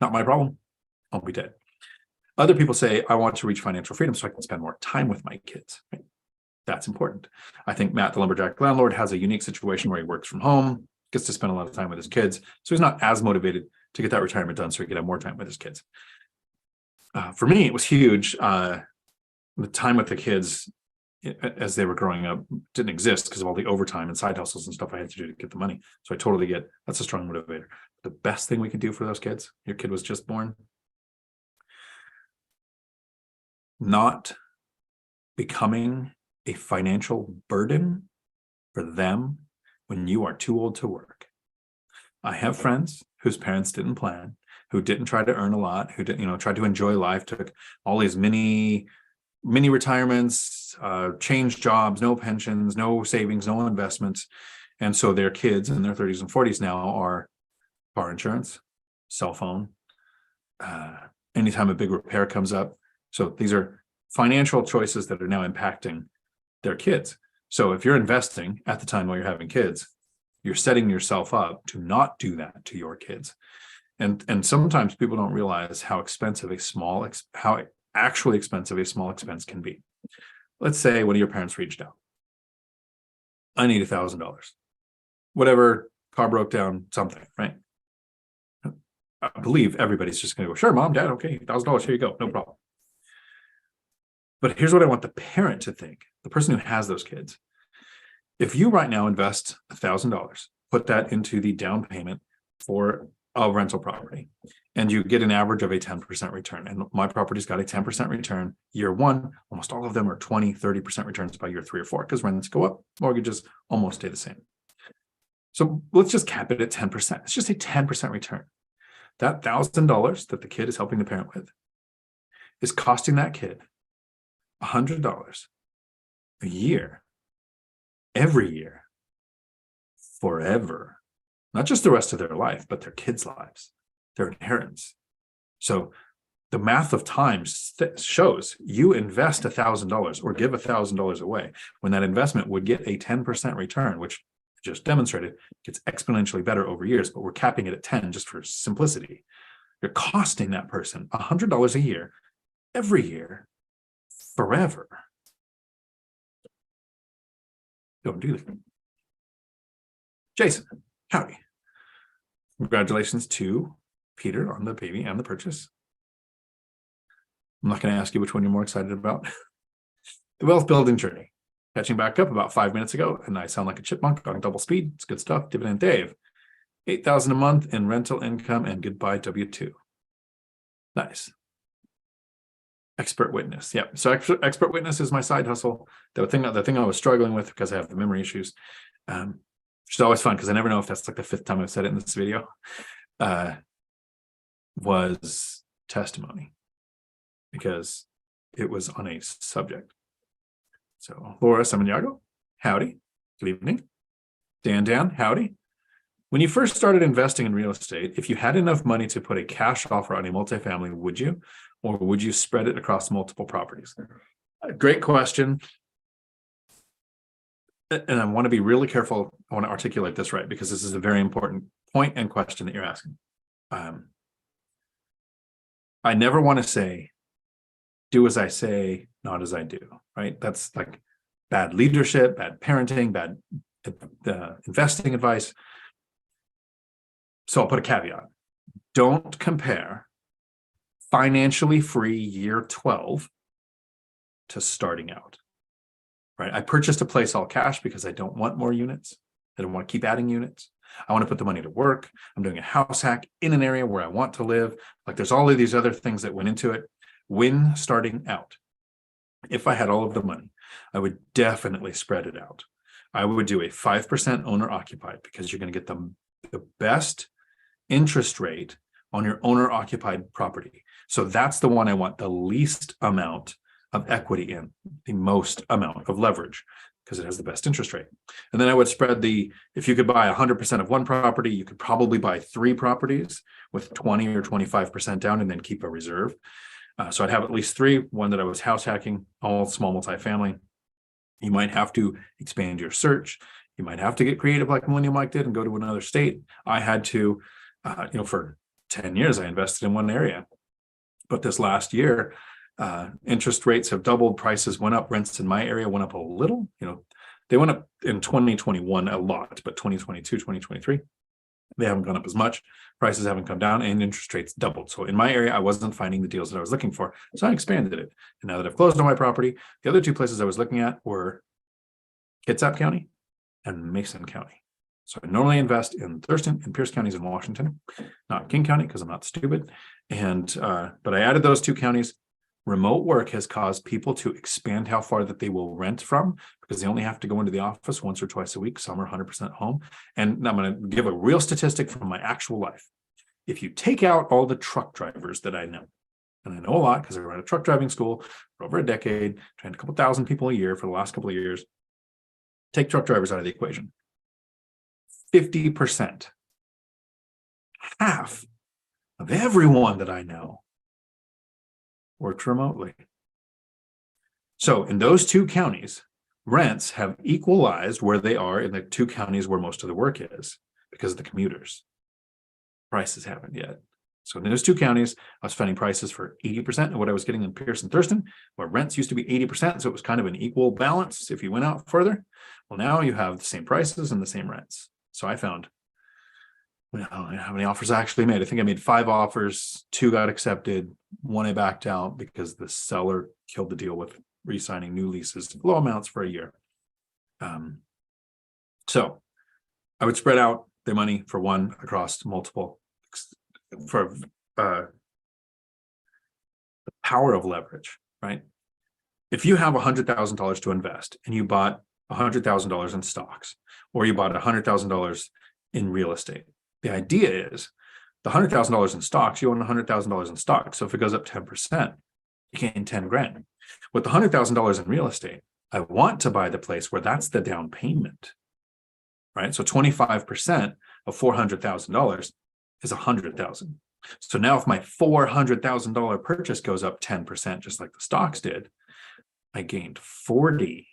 Speaker 1: not my problem. I'll be dead. Other people say, I want to reach financial freedom so I can spend more time with my kids. Right? That's important. I think Matt, the lumberjack landlord, has a unique situation where he works from home, gets to spend a lot of time with his kids. So he's not as motivated to get that retirement done so he can have more time with his kids. For me, it was huge. The time with the kids as they were growing up didn't exist because of all the overtime and side hustles and stuff I had to do to get the money. So I totally get that's a strong motivator. The best thing we can do for those kids, your kid was just born, not becoming a financial burden for them when you are too old to work. I have friends whose parents didn't plan, who didn't try to earn a lot, who didn't, tried to enjoy life, took all these mini retirements, changed jobs, no pensions, no savings, no investments. And so their kids in their 30s and 40s now are car insurance, cell phone, anytime a big repair comes up. So these are financial choices that are now impacting their kids. So if you're investing at the time while you're having kids, you're setting yourself up to not do that to your kids. And sometimes people don't realize how actually expensive a small expense can be. Let's say one of your parents reached out. I need $1,000. Whatever, car broke down, something, right? I believe everybody's just going to go, sure, mom, dad, okay, $1,000, here you go, no problem. But here's what I want the parent to think, the person who has those kids. If you right now invest $1,000, put that into the down payment for a rental property, and you get an average of a 10% return. And my property's got a 10% return year one. Almost all of them are 20, 30% returns by year 3 or 4 because rents go up, mortgages almost stay the same. So let's just cap it at 10%. It's just a 10% return. That $1,000 that the kid is helping the parent with is costing that kid $100 a year, every year, forever. Not just the rest of their life, but their kids' lives, their inheritance. So the math of time shows you invest $1,000 or give $1,000 away when that investment would get a 10% return, which just demonstrated gets exponentially better over years, but we're capping it at 10 just for simplicity. You're costing that person $100 a year, every year, forever. Don't do that. Jason, howdy. Congratulations to Peter on the baby and the purchase. I'm not going to ask you which one you're more excited about. The wealth building journey. Catching back up about 5 minutes ago, and I sound like a chipmunk on double speed. It's good stuff. Dividend Dave. $8,000 a month in rental income and goodbye W-2. Nice. Expert witness. Yeah. So expert witness is my side hustle. The thing I was struggling with because I have the memory issues. Which is always fun because I never know if that's like the 5th time I've said it in this video. Was testimony because it was on a subject. So Laura Samaniago, howdy. Good evening. Dan, howdy. When you first started investing in real estate, if you had enough money to put a cash offer on a multifamily, would you? Or would you spread it across multiple properties? Great question. And I want to be really careful. I want to articulate this right because this is a very important point and question that you're asking. I never want to say, do as I say, not as I do, right? That's like bad leadership, bad parenting, bad investing advice. So I'll put a caveat. Don't compare financially free year 12 to starting out, right? I purchased a place all cash because I don't want more units. I don't want to keep adding units. I want to put the money to work. I'm doing a house hack in an area where I want to live. Like there's all of these other things that went into it. When starting out, if I had all of the money, I would definitely spread it out. I would do a 5% owner occupied because you're going to get the best interest rate on your owner occupied property. So that's the one I want the least amount of equity in, the most amount of leverage because it has the best interest rate. And then I would spread if you could buy 100% of one property, you could probably buy 3 properties with 20 or 25% down and then keep a reserve. So I'd have at least 3, one that I was house hacking, all small multifamily. You might have to expand your search. You might have to get creative like Millennial Mike did and go to another state. I had to, for 10 years, I invested in one area. But this last year, interest rates have doubled, prices went up, rents in my area went up a little. They went up in 2021 a lot, but 2022, 2023, they haven't gone up as much. Prices haven't come down and interest rates doubled. So in my area, I wasn't finding the deals that I was looking for. So I expanded it. And now that I've closed on my property, the other two places I was looking at were Kitsap County and Mason County. So I normally invest in Thurston and Pierce counties in Washington, not King County because I'm not stupid. And but I added those two counties. Remote work has caused people to expand how far that they will rent from because they only have to go into the office once or twice a week. Some are 100% home. And I'm going to give a real statistic from my actual life. If you take out all the truck drivers that I know, and I know a lot because I ran a truck driving school for over a decade, trained a couple thousand people a year for the last couple of years, take truck drivers out of the equation. 50%, half of everyone that I know works remotely. So in those two counties, rents have equalized where they are in the two counties where most of the work is because of the commuters. Prices haven't yet. So in those two counties, I was finding prices for 80% of what I was getting in Pierce and Thurston, where rents used to be 80%. So it was kind of an equal balance if you went out further. Well, now you have the same prices and the same rents. So I found, well, I don't know how many offers I actually made. I think I made 5 offers, 2 got accepted, 1 I backed out because the seller killed the deal with re-signing new leases, low amounts for a year. So I would spread out the money for one across multiple for the power of leverage, right? If you have $100,000 to invest and you bought $100,000 in stocks, or you bought $100,000 in real estate, the idea is the $100,000 in stocks, you own $100,000 in stocks. So if it goes up 10%, you gain 10 grand. With the $100,000 in real estate, I want to buy the place where that's the down payment, right? So 25% of $400,000 is $100,000. So now if my $400,000 purchase goes up 10%, just like the stocks did, I gained $40,000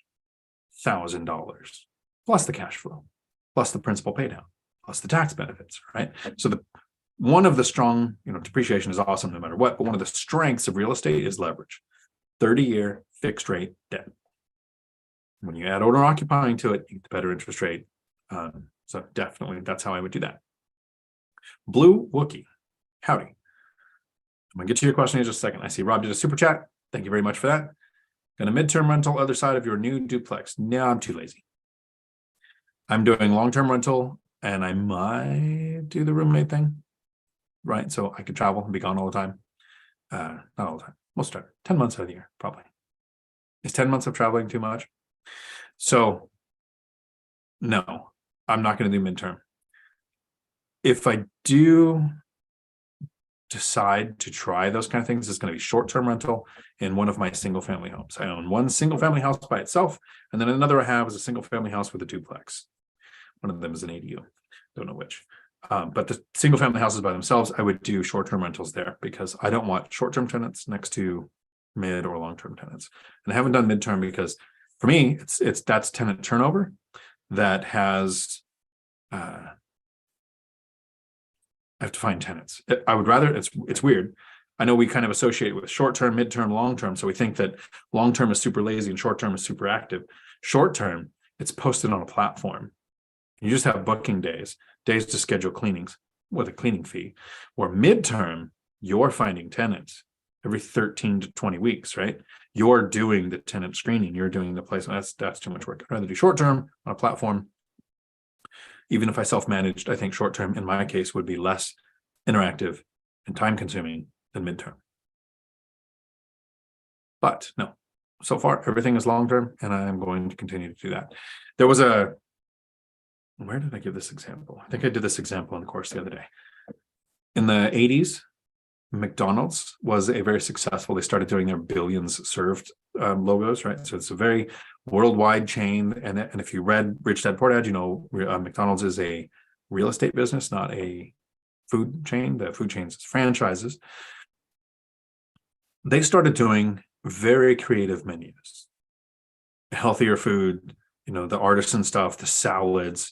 Speaker 1: plus the cash flow, plus the principal pay down, plus the tax benefits, right? So one of the strong, depreciation is awesome no matter what, but one of the strengths of real estate is leverage. 30-year fixed rate debt. When you add owner occupying to it, you get the better interest rate. So definitely, that's how I would do that. Blue Wookie, howdy. I'm gonna get to your question in just a second. I see Rob did a super chat. Thank you very much for that. Got a midterm rental other side of your new duplex. No, I'm too lazy. I'm doing long-term rental and I might do the roommate thing, right? So I could travel and be gone all the time. Not all the time, most of the time, 10 months out of the year, probably. Is 10 months of traveling too much? So no, I'm not going to do midterm. If I do decide to try those kind of things, it's going to be short-term rental in one of my single-family homes. I own one single-family house by itself, and then another I have is a single-family house with a duplex. One of them is an ADU. Don't know which. But the single-family houses by themselves, I would do short-term rentals there because I don't want short-term tenants next to mid or long-term tenants. And I haven't done midterm because for me, that's tenant turnover that has. I have to find tenants. I would rather, it's weird. I know we kind of associate with short-term, midterm, long-term. So we think that long-term is super lazy and short-term is super active. Short-term, it's posted on a platform. You just have booking days to schedule cleanings with a cleaning fee. Or midterm, you're finding tenants every 13 to 20 weeks, right? You're doing the tenant screening. You're doing the placement. That's too much work. I'd rather do short-term on a platform. Even if I self-managed, I think short-term in my case would be less interactive and time-consuming than midterm. But no, so far everything is long-term, and I'm going to continue to do that. There was where did I give this example? I think I did this example in the course the other day. In the 80s, McDonald's was a very successful, they started doing their billions served logos, right? So it's a very worldwide chain. And if you read Rich Dad Poor Dad, McDonald's is a real estate business, not a food chain. The food chains is franchises. They started doing very creative menus, healthier food, the artisan stuff, the salads,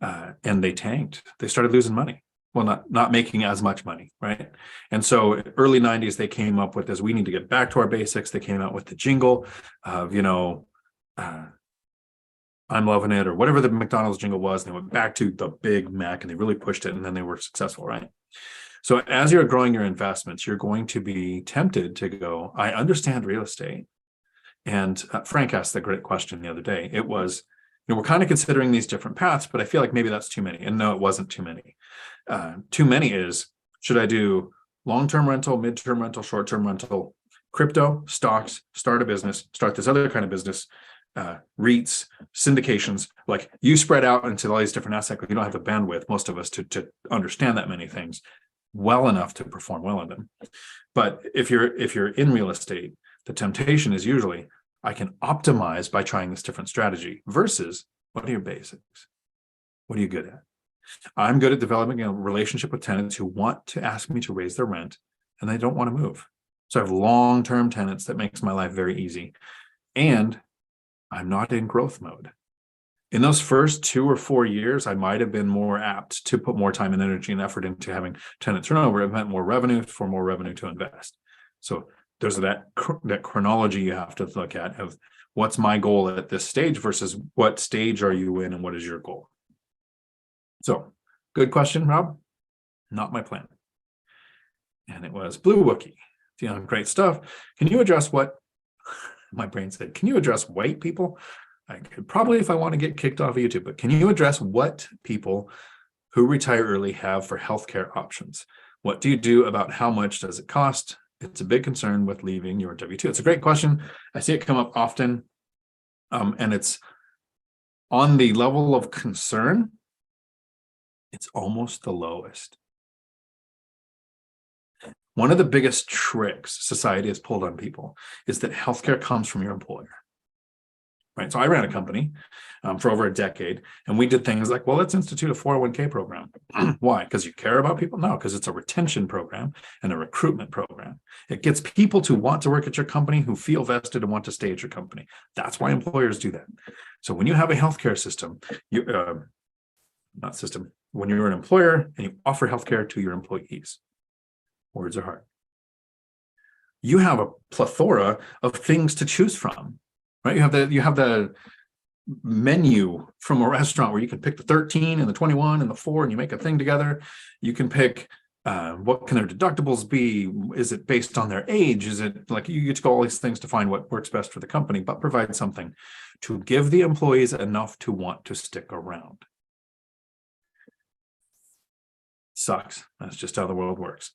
Speaker 1: and they tanked. They started losing money. Well, not making as much money, right? And so early 90s, they came up with this, we need to get back to our basics. They came out with the jingle of, I'm loving it, or whatever the McDonald's jingle was. And they went back to the Big Mac and they really pushed it, and then they were successful, right? So as you're growing your investments, you're going to be tempted to go, I understand real estate. And Frank asked the great question the other day. It was, we're kind of considering these different paths, but I feel like maybe that's too many. And no, it wasn't too many. Too many is, should I do long-term rental, midterm rental, short-term rental, crypto, stocks, start a business, start this other kind of business, REITs, syndications? Like, you spread out into all these different assets. You don't have the bandwidth, most of us, to understand that many things well enough to perform well in them. But if you're in real estate, the temptation is usually, I can optimize by trying this different strategy, versus, what are your basics? What are you good at? I'm good at developing a relationship with tenants who want to ask me to raise their rent and they don't want to move. So I have long-term tenants that makes my life very easy. And I'm not in growth mode. In those first 2 or 4 years, I might have been more apt to put more time and energy and effort into having tenant turnover. It meant more revenue to invest. So there's that chronology you have to look at of, what's my goal at this stage versus what stage are you in and what is your goal? So, good question, Rob. Not my plan. And it was Blue Wookie. Dion, great stuff. Can you address what my brain said? Can you address white people? I could probably, if I want to get kicked off of YouTube, but can you address what people who retire early have for healthcare options? What do you do about how much does it cost? It's a big concern with leaving your W-2. It's a great question. I see it come up often. And it's on the level of concern, it's almost the lowest. One of the biggest tricks society has pulled on people is that healthcare comes from your employer, right? So I ran a company for over a decade, and we did things like, well, let's institute a 401k program. Why? Because you care about people? No, because it's a retention program and a recruitment program. It gets people to want to work at your company, who feel vested and want to stay at your company. That's why employers do that. So when you have a healthcare system, when you're an employer and you offer healthcare to your employees, words are hard. You have a plethora of things to choose from, right? You have the menu from a restaurant where you can pick the 13 and the 21 and the 4, and you make a thing together. You can pick what can their deductibles be? Is it based on their age? Is it like, you get to go all these things to find what works best for the company, but provide something to give the employees enough to want to stick around. Sucks. That's just how the world works.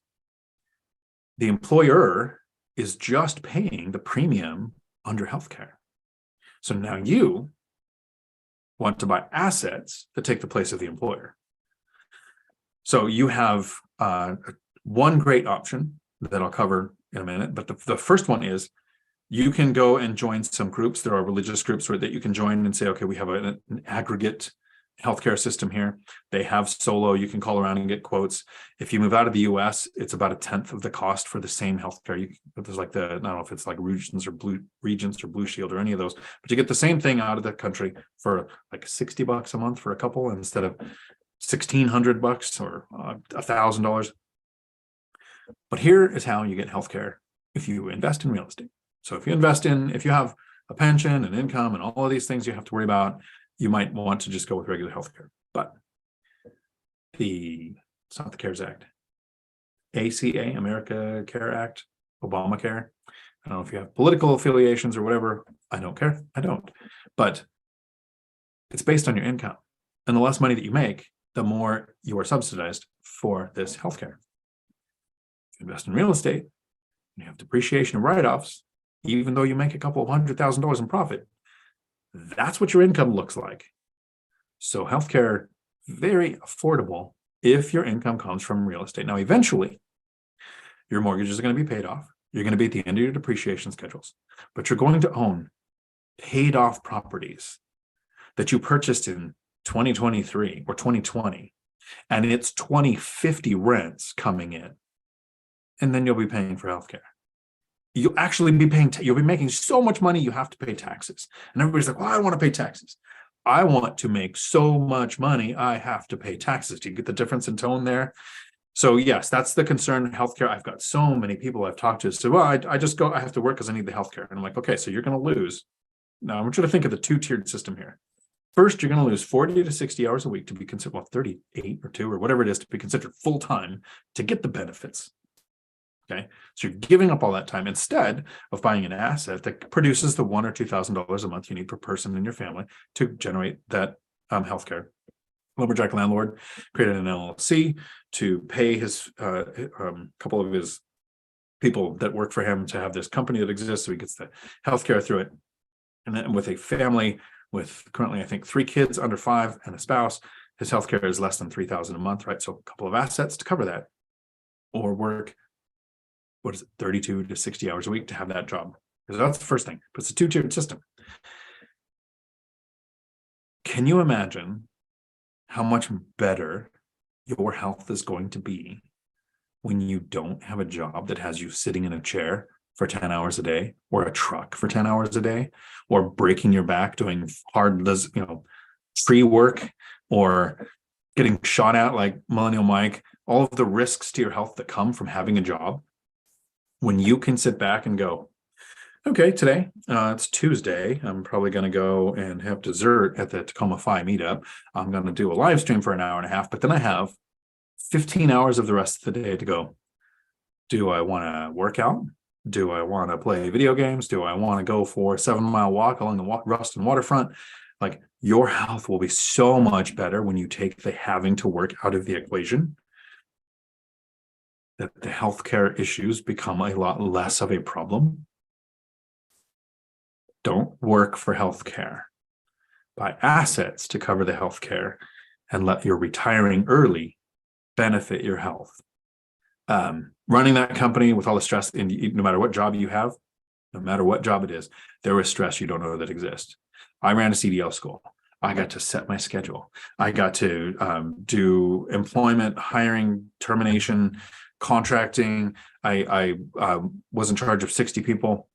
Speaker 1: The employer is just paying the premium under healthcare. So now you want to buy assets that take the place of the employer. So you have one great option that I'll cover in a minute. But the first one is, you can go and join some groups. There are religious groups that you can join and say, okay, we have an aggregate healthcare system here. They have solo. You can call around and get quotes. If you move out of the US, it's about 1/10 of the cost for the same healthcare. There's like I don't know if it's like Regents or Blue Shield or any of those, but you get the same thing out of the country for like $60 a month for a couple, instead of $1,600 or $1,000. But here is how you get healthcare if you invest in real estate. So if you have a pension and income and all of these things you have to worry about, you might want to just go with regular healthcare. But it's not the CARES Act. ACA, America Care Act, Obamacare. I don't know if you have political affiliations or whatever. I don't care. I don't. But it's based on your income. And the less money that you make, the more you are subsidized for this healthcare. If you invest in real estate, you have depreciation and write-offs, even though you make a couple of $100,000 in profit. That's what your income looks like. So healthcare, very affordable if your income comes from real estate. Now, eventually, your mortgages are going to be paid off. You're going to be at the end of your depreciation schedules, but you're going to own paid off properties that you purchased in 2023 or 2020, and it's 2050 rents coming in, and then you'll be paying for healthcare. You'll actually be paying, you'll be making so much money, you have to pay taxes. And everybody's like, well, I don't want to pay taxes. I want to make so much money, I have to pay taxes. Do you get the difference in tone there? So yes, that's the concern in healthcare. I've got so many people I've talked to say, well, I just go, I have to work because I need the healthcare. And I'm like, okay, so you're going to lose. Now I want you to think of the two-tiered system here. First, you're going to lose 40 to 60 hours a week to be considered, well, 38 or 2 or whatever it is to be considered full-time to get the benefits. Okay, so you're giving up all that time instead of buying an asset that produces the $1,000 or $2,000 a month you need per person in your family to generate that healthcare. Lumberjack Landlord created an LLC to pay his couple of his people that work for him to have this company that exists, so he gets the healthcare through it. And then with a family with currently, I think, 3 kids under 5 and a spouse, his healthcare is less than $3,000 a month, right? So a couple of assets to cover that, or work, 32 to 60 hours a week to have that job. Because that's the first thing. But it's a two-tiered system. Can you imagine how much better your health is going to be when you don't have a job that has you sitting in a chair for 10 hours a day, or a truck for 10 hours a day, or breaking your back doing hard, tree work, or getting shot at like Millennial Mike, all of the risks to your health that come from having a job? When you can sit back and go, okay, today, it's Tuesday. I'm probably going to go and have dessert at the Tacoma Phi meetup. I'm going to do a live stream for an hour and a half, but then I have 15 hours of the rest of the day to go. Do I want to work out? Do I want to play video games? Do I want to go for a 7-mile walk along the Ruston waterfront? Like, your health will be so much better when you take the having to work out of the equation, that the healthcare issues become a lot less of a problem. Don't work for healthcare. Buy assets to cover the healthcare and let your retiring early benefit your health. Running that company with all the stress, no matter what job you have, no matter what job it is, there is stress you don't know that exists. I ran a CDL school. I got to set my schedule. I got to do employment, hiring, termination, contracting. I was in charge of 60 people.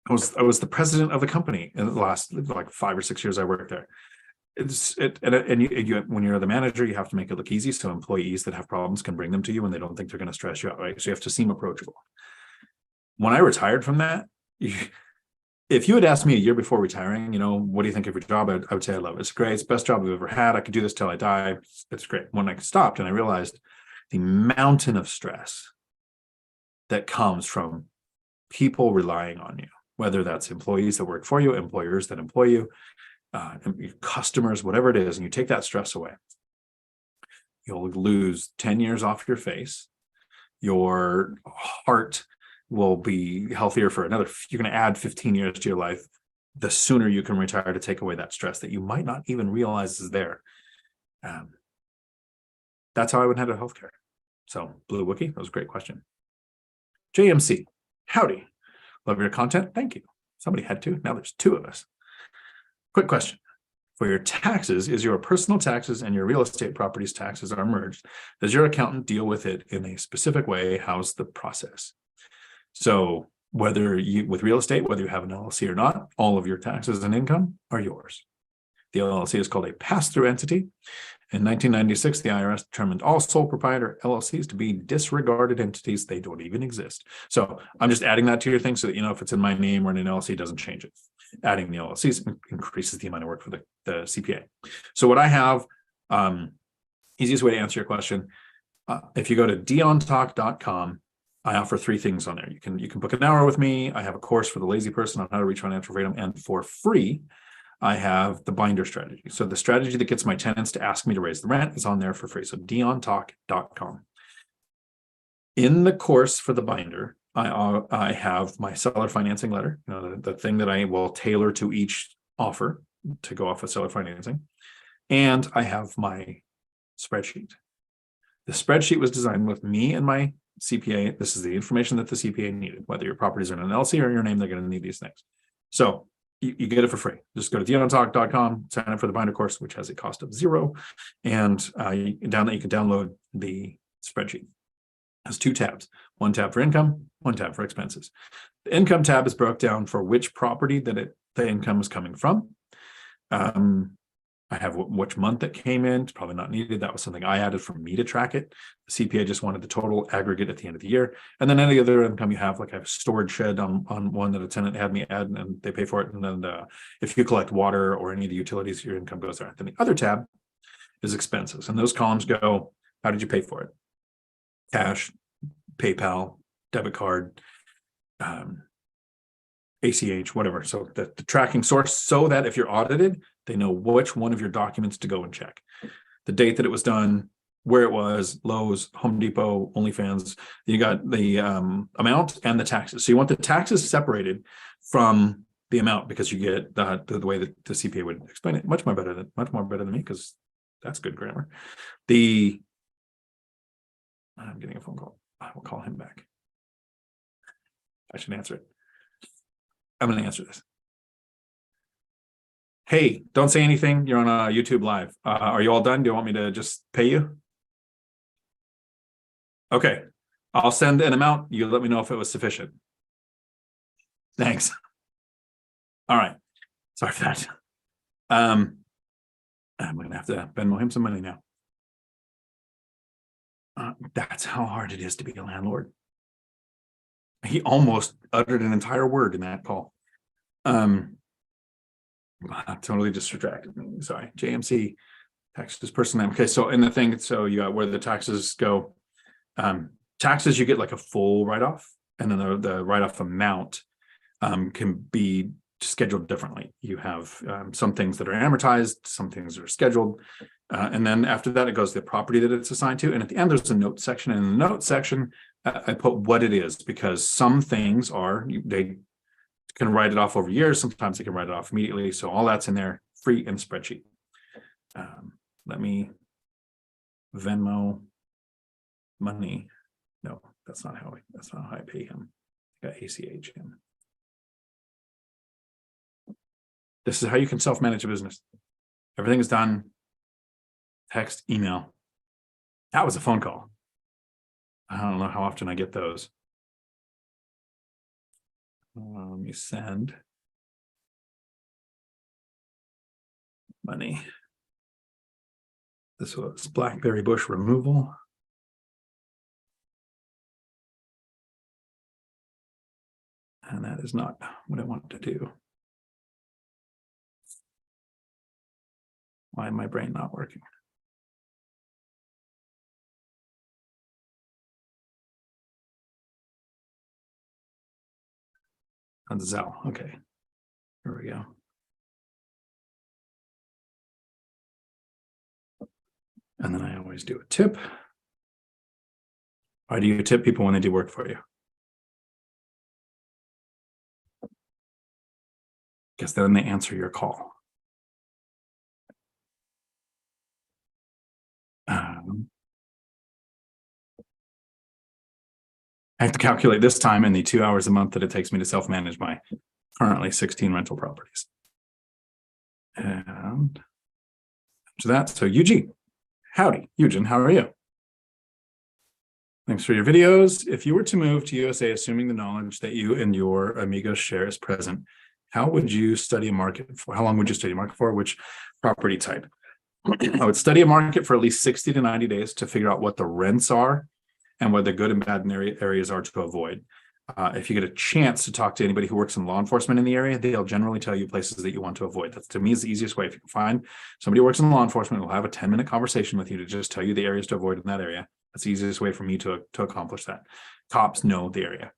Speaker 1: I was the president of the company in the last like 5 or 6 years I worked there. When you're the manager, you have to make it look easy, so employees that have problems can bring them to you when they don't think they're going to stress you out, right? So you have to seem approachable. When I retired from that, if you had asked me a year before retiring, what do you think of your job? I would say I love it. It's great. It's the best job I've ever had. I could do this till I die. It's great. When I stopped and I realized the mountain of stress that comes from people relying on you, whether that's employees that work for you, employers that employ you, customers, whatever it is, and you take that stress away, you'll lose 10 years off your face. Your heart will be healthier for you're going to add 15 years to your life. The sooner you can retire to take away that stress that you might not even realize is there. That's how I would handle healthcare. So, Blue Wookie, that was a great question. JMC, howdy. Love your content. Thank you. Somebody had to. Now there's 2 of us. Quick question. For your taxes, is your personal taxes and your real estate properties taxes are merged? Does your accountant deal with it in a specific way? How's the process? So whether with real estate, whether you have an LLC or not, all of your taxes and income are yours. The LLC is called a pass-through entity. In 1996, the IRS determined all sole proprietor LLCs to be disregarded entities. They don't even exist. So I'm just adding that to your thing so that if it's in my name or in an LLC, doesn't change it. Adding the LLCs increases the amount of work for the CPA. So what I have, easiest way to answer your question, if you go to diontalk.com, I offer 3 things on there. You can book an hour with me. I have a course for the lazy person on how to reach financial freedom, and for free, I have the binder strategy. So the strategy that gets my tenants to ask me to raise the rent is on there for free. So diontalk.com. In the course for the binder, I have my seller financing letter, the thing that I will tailor to each offer to go off of seller financing. And I have my spreadsheet. The spreadsheet was designed with me and my CPA. This is the information that the CPA needed. Whether your properties are in an LLC or your name, they're going to need these things. So you get it for free. Just go to diontalk.com, sign up for the binder course, which has a cost of $0. And you can download the spreadsheet. It has 2 tabs, 1 tab for income, 1 tab for expenses. The income tab is broke down for which property that the income is coming from. I have which month it came in. It's probably not needed. That was something I added for me to track it. The CPA just wanted the total aggregate at the end of the year. And then any other income you have, like I have a storage shed on one that a tenant had me add, and they pay for it. And then if you collect water or any of the utilities, your income goes there. Then the other tab is expenses. And those columns go, how did you pay for it? Cash, PayPal, debit card, ACH, whatever. So the tracking source, so that if you're audited, they know which one of your documents to go and check. The date that it was done, where it was, Lowe's, Home Depot, OnlyFans. You got the amount and the taxes. So you want the taxes separated from the amount, because you get the way that the CPA would explain it much more better than me, because that's good grammar. I'm getting a phone call. I will call him back. I should answer it. I'm going to answer this. Hey, don't say anything. You're on a YouTube live. Are you all done? Do you want me to just pay you? Okay. I'll send an amount. You let me know if it was sufficient. Thanks. All right. Sorry for that. I'm going to have to Venmo him some money now. That's how hard it is to be a landlord. He almost uttered an entire word in that call. Totally distracted me. Sorry. JMC taxes person name. Okay, so in the thing, so you got where the taxes go. Taxes, you get like a full write-off, and then the write-off amount can be scheduled differently. You have some things that are amortized, some things that are scheduled, and then after that it goes to the property that it's assigned to, and at the end there's a note section. And in the note section I put what it is, because some things they can write it off over years, sometimes they can write it off immediately. So all that's in there, free in spreadsheet. Let me Venmo money. No, that's not how I pay him. I got ACH him. This is how you can self-manage a business. Everything is done. Text, email. That was a phone call. I don't know how often I get those. Let me send money. This was blackberry bush removal. And that is not what I want to do. Why is my brain not working? On Zelle. Okay. Here we go. And then I always do a tip. Why do you tip people when they do work for you? Because then they answer your call. I have to calculate this time in the 2 hours a month that it takes me to self-manage my currently 16 rental properties. And to that, so Eugene, howdy. Eugene, how are you? Thanks for your videos. If you were to move to USA, assuming the knowledge that you and your amigos share is present, how would you study a market for? How long would you study a market for? Which property type? I would study a market for at least 60 to 90 days to figure out what the rents are and what the good and bad areas are to avoid. If you get a chance to talk to anybody who works in law enforcement in the area, they'll generally tell you places that you want to avoid. That's, to me, is the easiest way. If you can find somebody who works in law enforcement, who'll have a 10-minute conversation with you to just tell you the areas to avoid in that area. That's the easiest way for me to accomplish that. Cops know the area.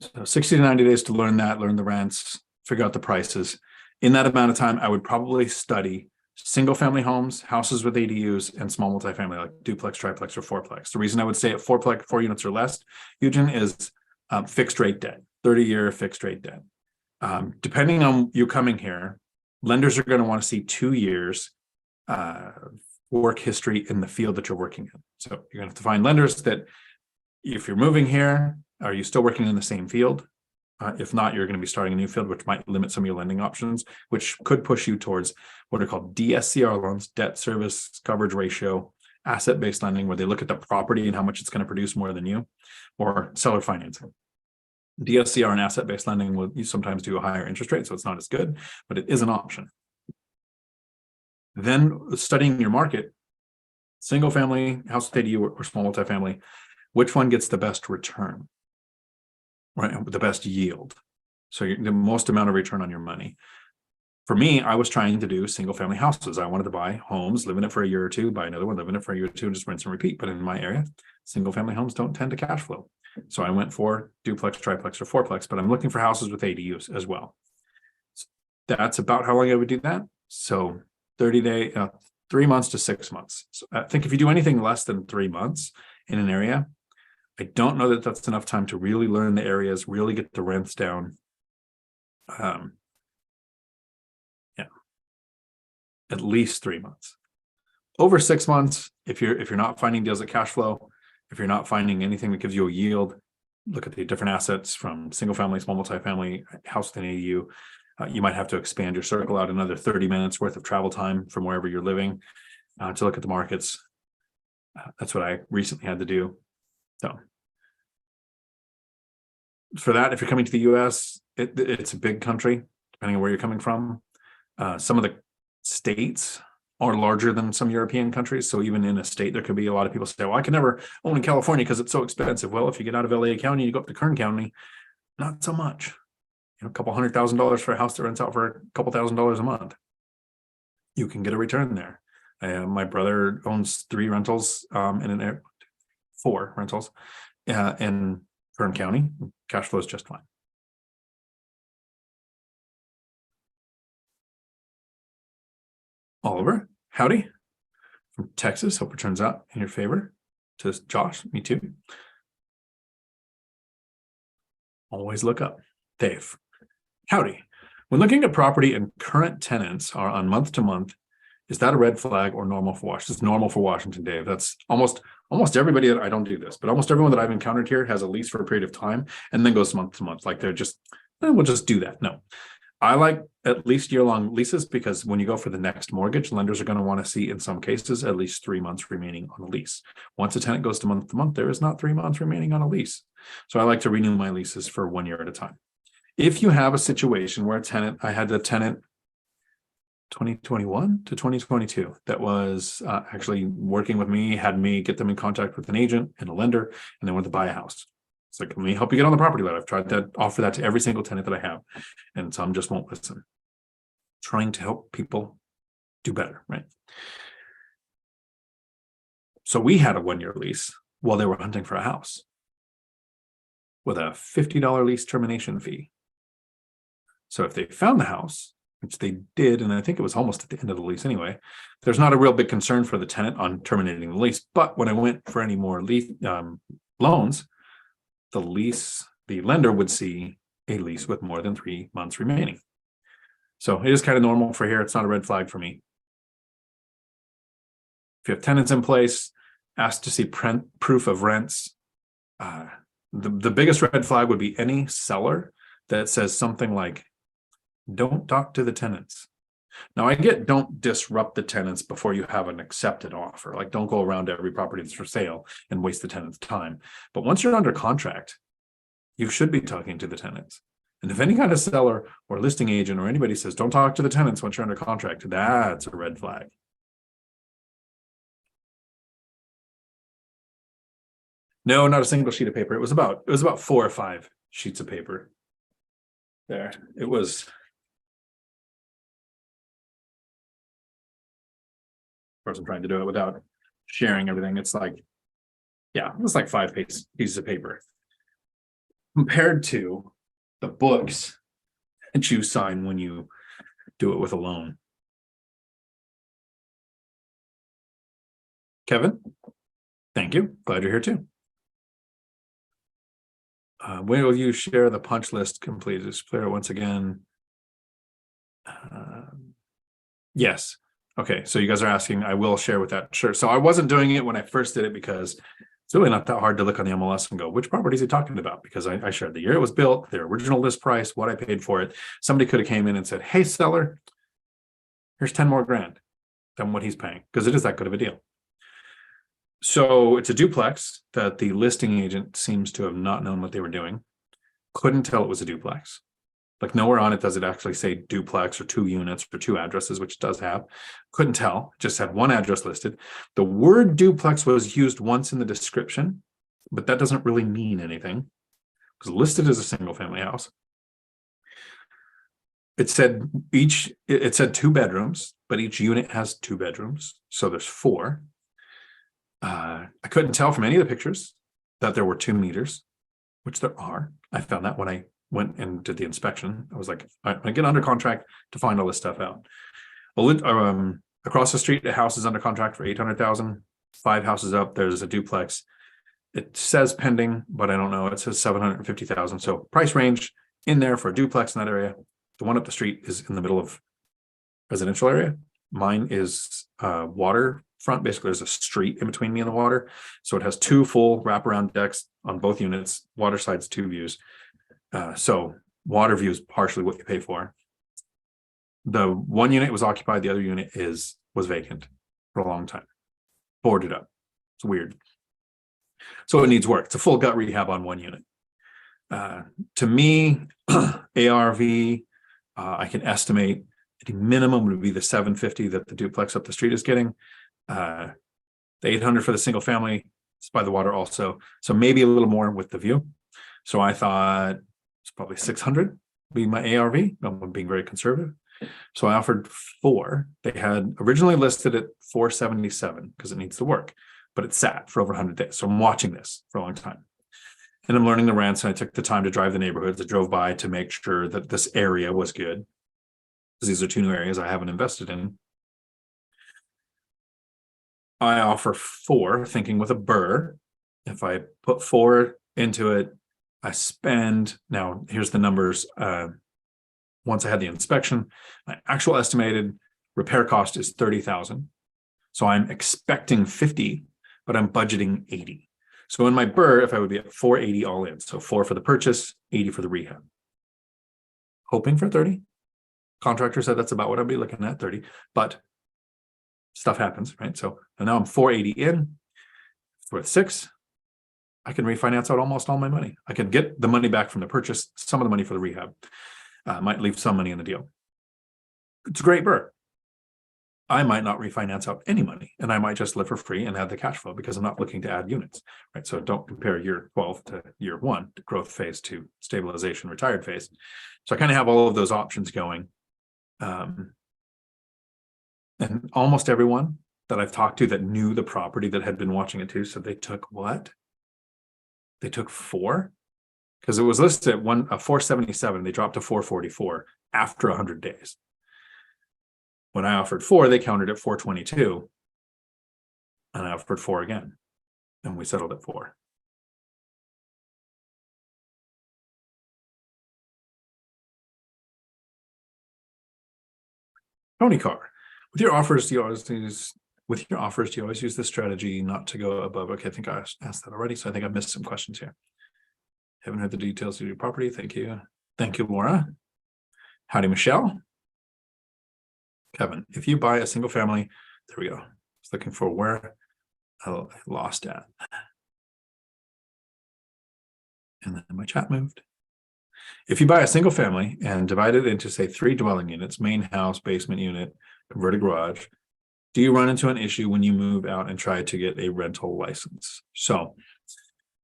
Speaker 1: So 60 to 90 days to learn that, learn the rents, figure out the prices. In that amount of time, I would probably study single family homes, houses with ADUs, and small multifamily, like duplex, triplex, or fourplex. The reason I would say at 4 units or less, Eugene, is fixed rate debt, 30-year fixed rate debt. Depending on you coming here, lenders are going to want to see 2 years work history in the field that you're working in. So you're going to have to find lenders that, if you're moving here, are you still working in the same field? If not, you're going to be starting a new field, which might limit some of your lending options, which could push you towards what are called DSCR loans, debt service coverage ratio, asset-based lending, where they look at the property and how much it's going to produce more than you, or seller financing. DSCR and asset-based lending will you sometimes do a higher interest rate, so it's not as good, but it is an option. Then studying your market, single family, house ADU, or small multifamily, which one gets the best return, right? The best yield. So the most amount of return on your money. For me, I was trying to do single family houses. I wanted to buy homes, live in it for a year or two, buy another one, live in it for a year or two, and just rinse and repeat. But in my area, single family homes don't tend to cash flow. So I went for duplex, triplex, or fourplex, but I'm looking for houses with ADUs as well. So that's about how long I would do that. So 30-day, 3 months to 6 months. So I think if you do anything less than 3 months in an area, I don't know that that's enough time to really learn the areas, really get the rents down. At least 3 months. Over 6 months, if you're not finding deals at cash flow, if you're not finding anything that gives you a yield, look at the different assets from single family, small multifamily, house with an ADU. You might have to expand your circle out another 30 minutes worth of travel time from wherever you're living to look at the markets. That's what I recently had to do. So for that, if you're coming to the US, it's a big country, depending on where you're coming from. Some of the states are larger than some European countries. So even in a state, there could be a lot of people say, well, I can never own in California because it's so expensive. Well, if you get out of LA County, you go up to Kern County, not so much. A couple $100,000 for a house that rents out for a couple $1,000s a month. You can get a return there. My brother owns 4 rentals in Kern County. Cash flow is just fine. Oliver, howdy, from Texas. Hope it turns out in your favor. To Josh, me too. Always look up. Dave, howdy. When looking at property and current tenants are on month to month, is that a red flag or normal for Washington? It's normal for Washington, Dave. That's almost everybody that I don't do this, but almost everyone that I've encountered here has a lease for a period of time and then goes month to month. Like they're just, we'll just do that. No. I like at least year-long leases because when you go for the next mortgage, lenders are going to want to see, in some cases, at least 3 months remaining on the lease. Once a tenant goes to month, there is not 3 months remaining on a lease. So I like to renew my leases for 1 year at a time. If you have a situation where I had a tenant 2021 to 2022 that was actually working with me, had me get them in contact with an agent and a lender, and they wanted to buy a house. It's like, let me help you get on the property ladder. I've tried to offer that to every single tenant that I have, and some just won't listen. Trying to help people do better, right? So we had a 1 year lease while they were hunting for a house with a $50 lease termination fee. So if they found the house, which they did, and I think it was almost at the end of the lease anyway, there's not a real big concern for the tenant on terminating the lease. But when I went for any more loans, the lender would see a lease with more than 3 months remaining. So it is kind of normal for here. It's not a red flag for me. If you have tenants in place, ask to see proof of rents. The biggest red flag would be any seller that says something like, don't talk to the tenants. Now I get, don't disrupt the tenants before you have an accepted offer. Like don't go around to every property that's for sale and waste the tenant's time. But once you're under contract, you should be talking to the tenants. And if any kind of seller or listing agent or anybody says, don't talk to the tenants once you're under contract, that's a red flag. No, not a single sheet of paper. It was about 4 or 5 sheets of paper. There, it was. Of course, I'm trying to do it without sharing everything. It's like, yeah, it's like 5 pieces of paper compared to the books that you sign when you do it with a loan. Kevin, thank you. Glad you're here too. When will you share the punch list complete? Just clear it once again. Yes. Okay, so you guys are asking, I will share with that. Sure. So I wasn't doing it when I first did it because it's really not that hard to look on the MLS and go, which property is he talking about? Because I shared the year it was built, their original list price, what I paid for it. Somebody could have came in and said, hey, seller, here's 10 more grand than what he's paying, because it is that good of a deal. So it's a duplex that the listing agent seems to have not known what they were doing. Couldn't tell it was a duplex. Like nowhere on it does it actually say duplex or 2 units or 2 addresses, which it does have. Couldn't tell, just had 1 address listed. The word duplex was used once in the description, but that doesn't really mean anything. It was listed as a single family house. It said 2 bedrooms, but each unit has 2 bedrooms. So there's 4. I couldn't tell from any of the pictures that there were 2 meters, which there are. I found that when I went and did the inspection. I was like, I get under contract to find all this stuff out. Across the street, a house is under contract for $800,000. 5 houses up, there's a duplex. It says pending, but I don't know. It says $750,000. So price range in there for a duplex in that area. The one up the street is in the middle of residential area. Mine is waterfront. Basically, there's a street in between me and the water. So it has 2 full wraparound decks on both units. Water side's 2 views. So water view is partially what you pay for. The 1 unit was occupied. The other unit was vacant for a long time. Boarded up. It's weird. So it needs work. It's a full gut rehab on 1 unit. To me, ARV, I can estimate the minimum would be the $750 that the duplex up the street is getting. The $800 for the single family. It's by the water also. So maybe a little more with the view. So I thought it's probably $600 be my ARV. I'm being very conservative. So I offered 4. They had originally listed at $477 because it needs to work, but it sat for over 100 days. So I'm watching this for a long time. And I'm learning the rents, and I took the time to drive the neighborhoods. I drove by to make sure that this area was good, because these are 2 new areas I haven't invested in. I offer 4, thinking with a burr. If I put 4 into it, I spend, now here's the numbers. Once I had the inspection, my actual estimated repair cost is $30,000. So I'm expecting 50, but I'm budgeting 80. So in my burr, if I would be at 480 all in, so 4 for the purchase, 80 for the rehab. Hoping for 30. Contractor said that's about what I'd be looking at, 30, but stuff happens, right? So and now I'm 480 in for 6. I can refinance out almost all my money. I can get the money back from the purchase, some of the money for the rehab. Might leave some money in the deal. It's a great burr. I might not refinance out any money, and I might just live for free and add the cash flow because I'm not looking to add units, right? So don't compare year 12 to year 1, growth phase to stabilization, retired phase. So I kind of have all of those options going. And almost everyone that I've talked to that knew the property that had been watching it too, so they took what? They took 4? Because it was listed at 477, they dropped to 444 after 100 days. When I offered 4, they countered at 422, and I offered 4 again, and we settled at 4. Tony Carr, with your offers, do you always use this strategy not to go above? Okay, I think I asked that already, so I think I missed some questions here. Haven't heard the details of your property. Thank you. Thank you, Laura. Howdy, Michelle. Kevin, if you buy a single family, there we go. I was looking for where I lost at. And then my chat moved. If you buy a single family and divide it into, say, 3 dwelling units, main house, basement unit, converted garage, do you run into an issue when you move out and try to get a rental license? So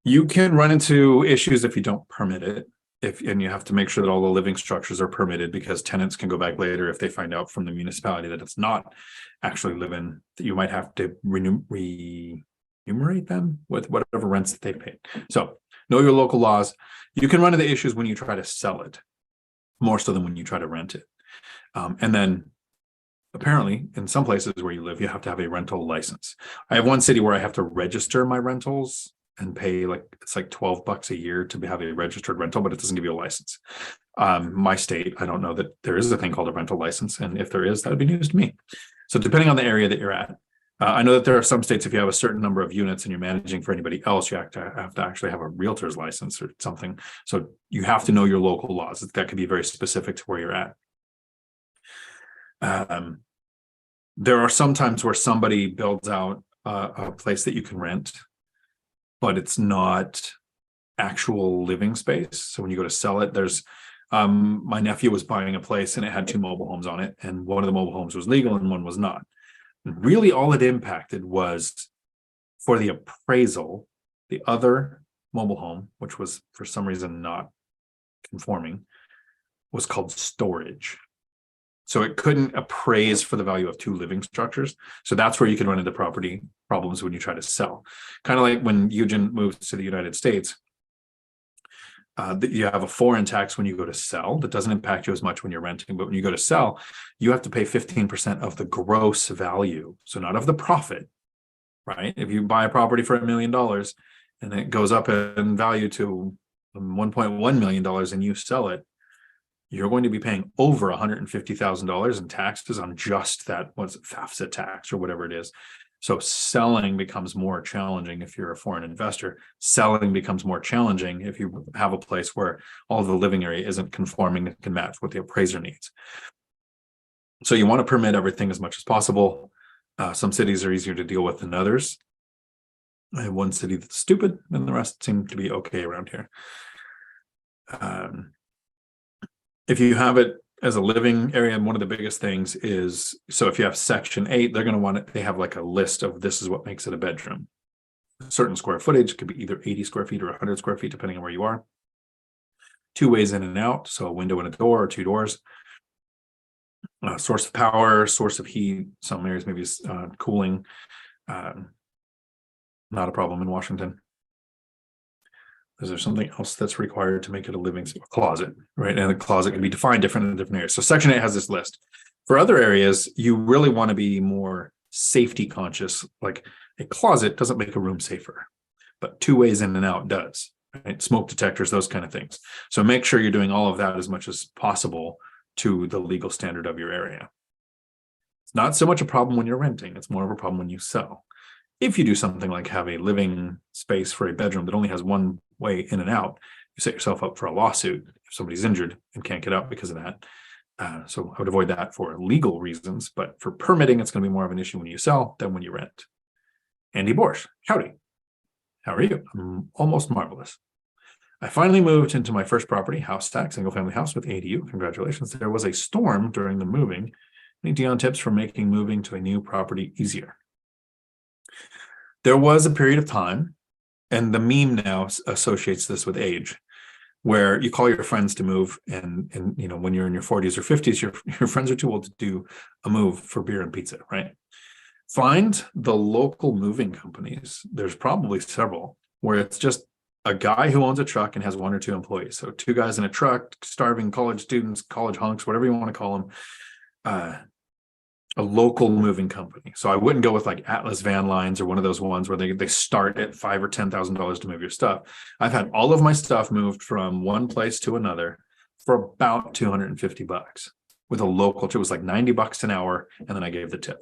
Speaker 1: you can run into issues if you don't permit it. And you have to make sure that all the living structures are permitted, because tenants can go back later if they find out from the municipality that it's not actually living, that you might have to remunerate them with whatever rents that they paid. So know your local laws. You can run into issues when you try to sell it, more so than when you try to rent it. And then apparently in some places where you live, you have to have a rental license. I have one city where I have to register my rentals and pay it's like $12 a year to have a registered rental, but it doesn't give you a license. My state, I don't know that there is a thing called a rental license. And if there is, that would be news to me. So depending on the area that you're at, I know that there are some states, if you have a certain number of units and you're managing for anybody else, you have to actually have a realtor's license or something. So you have to know your local laws. That could be very specific to where you're at. There are some times where somebody builds out a place that you can rent, but it's not actual living space. So when you go to sell it, there's my nephew was buying a place and it had 2 mobile homes on it, and one of the mobile homes was legal and one was not. And really all it impacted was for the appraisal, the other mobile home, which was for some reason not conforming, was called storage. So it couldn't appraise for the value of 2 living structures. So that's where you can run into property problems when you try to sell. Kind of like when Eugen moves to the United States, you have a foreign tax when you go to sell that doesn't impact you as much when you're renting, but when you go to sell, you have to pay 15% of the gross value. So not of the profit, right? If you buy a property for $1 million and it goes up in value to $1.1 million and you sell it, you're going to be paying over $150,000 in taxes on just that, what's it, FAFSA tax or whatever it is. So selling becomes more challenging if you're a foreign investor. Selling becomes more challenging if you have a place where all the living area isn't conforming and can match what the appraiser needs. So you want to permit everything as much as possible. Some cities are easier to deal with than others. I have one city that's stupid and the rest seem to be okay around here. If you have it as a living area, and one of the biggest things is, so if you have Section 8, they're going to want it, they have like a list of this is what makes it a bedroom. A certain square footage could be either 80 square feet or 100 square feet, depending on where you are. 2 ways in and out, so a window and a door or 2 doors. Source of power, source of heat, some areas maybe cooling. Not a problem in Washington. Is there something else that's required to make it a living space? Closet, right? And the closet can be defined different in different areas. So Section 8 has this list. For other areas, you really want to be more safety conscious. Like a closet doesn't make a room safer, but 2 ways in and out does, right? Smoke detectors, those kind of things. So make sure you're doing all of that as much as possible to the legal standard of your area. It's not so much a problem when you're renting. It's more of a problem when you sell. If you do something like have a living space for a bedroom that only has 1 way in and out, you set yourself up for a lawsuit if somebody's injured and can't get out because of that. So I would avoid that for legal reasons, but for permitting, it's going to be more of an issue when you sell than when you rent. Andy Borsch, howdy. How are you? I'm almost marvelous. I finally moved into my first property, house stack, single family house with ADU. Congratulations. There was a storm during the moving. Any Dion tips for making moving to a new property easier? There was a period of time, and the meme now associates this with age, where you call your friends to move, and you know, when you're in your 40s or 50s, your friends are too old to do a move for beer and pizza, right? Find the local moving companies. There's probably several where it's just a guy who owns a truck and has 1 or 2 employees. So 2 guys in a truck, starving college students, college hunks, whatever you want to call them. A local moving company. So I wouldn't go with like Atlas Van Lines or one of those ones where they start at $5,000 or $10,000 to move your stuff. I've had all of my stuff moved from one place to another for about $250 with a local. It was like $90 an hour, and then I gave the tip.